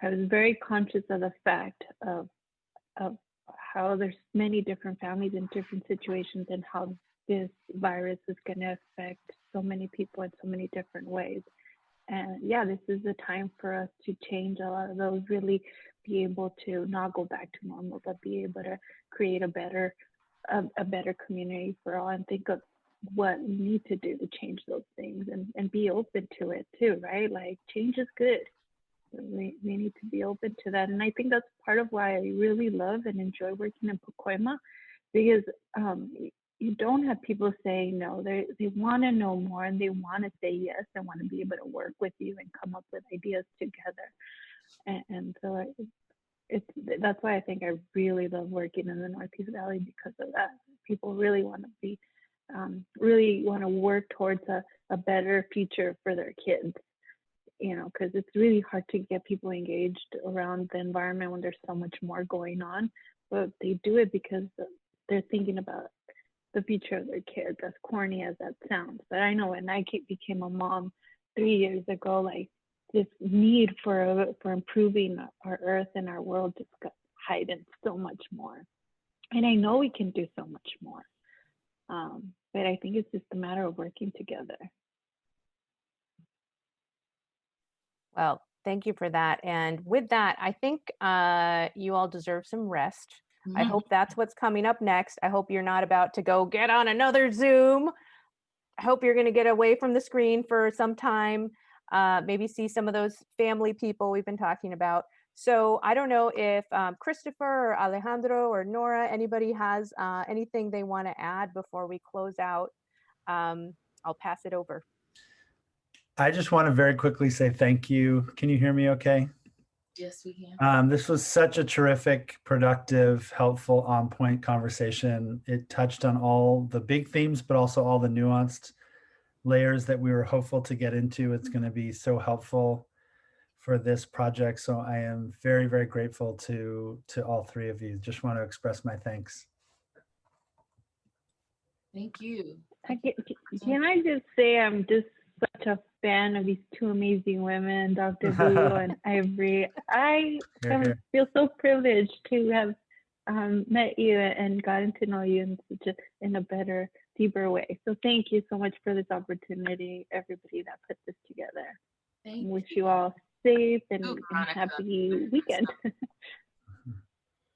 I was very conscious of the fact of how there's many different families in different situations, and how this virus is going to affect so many people in so many different ways. And yeah, this is the time for us to change a lot of those, really be able to not go back to normal, but be able to create a better community for all, and think of what we need to do to change those things, and be open to it too, right? Like, change is good. We need to be open to that. And I think that's part of why I really love and enjoy working in Pacoima, because you don't have people saying no. They want to know more, and they want to say yes, and want to be able to work with you and come up with ideas together. And so that's why I think I really love working in the Northeast Valley, because of that. People really want to be, really want to work towards a better future for their kids, because it's really hard to get people engaged around the environment when there's so much more going on. But they do it because they're thinking about the future of their kids, as corny as that sounds. But I know when I became a mom 3 years ago, like, this need for improving our earth and our world just got heightened so much more. And I know we can do so much more. But I think it's just a matter of working together. Well, thank you for that. And with that, I think you all deserve some rest. I hope that's what's coming up next. I hope you're not about to go get on another Zoom. I hope you're going to get away from the screen for some time, maybe see some of those family people we've been talking about. So I don't know if Christopher or Alejandro or Nora, anybody has anything they want to add before we close out. I'll pass it over. I just want to very quickly say thank you. Can you hear me okay? Yes, we can. This was such a terrific, productive, helpful, on-point conversation. It touched on all the big themes, but also all the nuanced layers that we were hopeful to get into. It's going to be so helpful for this project. So I am very, very grateful to all three of you. Just want to express my thanks. Thank you. Can I just say I'm just such a fan of these two amazing women, Dr. Blue and Ivory. I feel so privileged to have met you and gotten to know you in a better, deeper way. So thank you so much for this opportunity, everybody that put this together. Wish you all safe and happy weekend.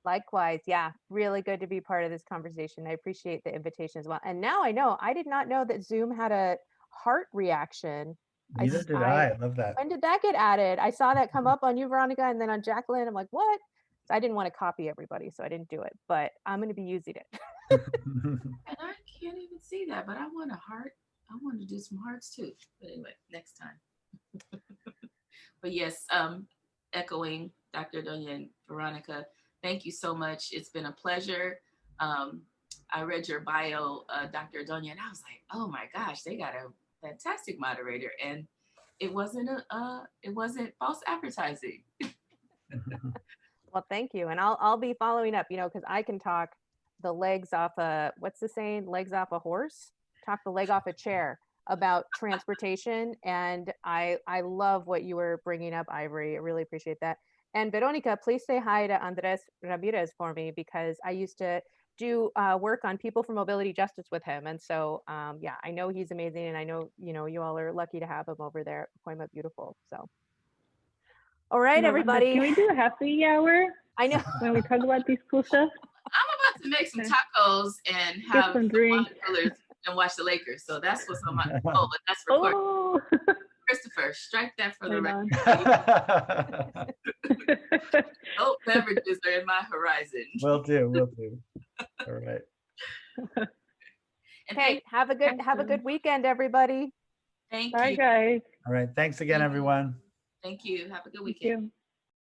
Likewise, yeah, really good to be part of this conversation. I appreciate the invitation as well. And now I know, I did not know that Zoom had a heart reaction. Neither did I. I love that. When did that get added? I saw that come up on you, Veronica, and then on Jacqueline. I'm like, what? So I didn't want to copy everybody, so I didn't do it, but I'm going to be using it. And I can't even see that, but I want a heart. I want to do some hearts too. But anyway, next time. But yes, echoing Dr. Donia and Veronica, thank you so much. It's been a pleasure. I read your bio, Dr. Donia, and I was like, oh my gosh, they got a fantastic moderator, and it wasn't false advertising. Well, thank you, and I'll be following up. Because I can talk the legs off a, what's the saying? Legs off a horse. Talk the leg off a chair about transportation, and I love what you were bringing up, Ivory. I really appreciate that. And Veronica, please say hi to Andres Ramirez for me, because I used to do work on People for Mobility Justice with him, and so yeah, I know he's amazing, and I know you all are lucky to have him over there at Poema Beautiful. So, all right, everybody. Can we do a happy hour? I know. When we talk about these cool stuff. I'm about to make some tacos and have some drinks and watch the Lakers. So that's what's on my but that's recorded. Oh. Christopher, strike that for the record. Oh, beverages are in my horizon. Will do. All right. Okay, have a good weekend, everybody. Thank Bye, you. guys. All right. Thanks again, everyone. Thank you. Have a good weekend.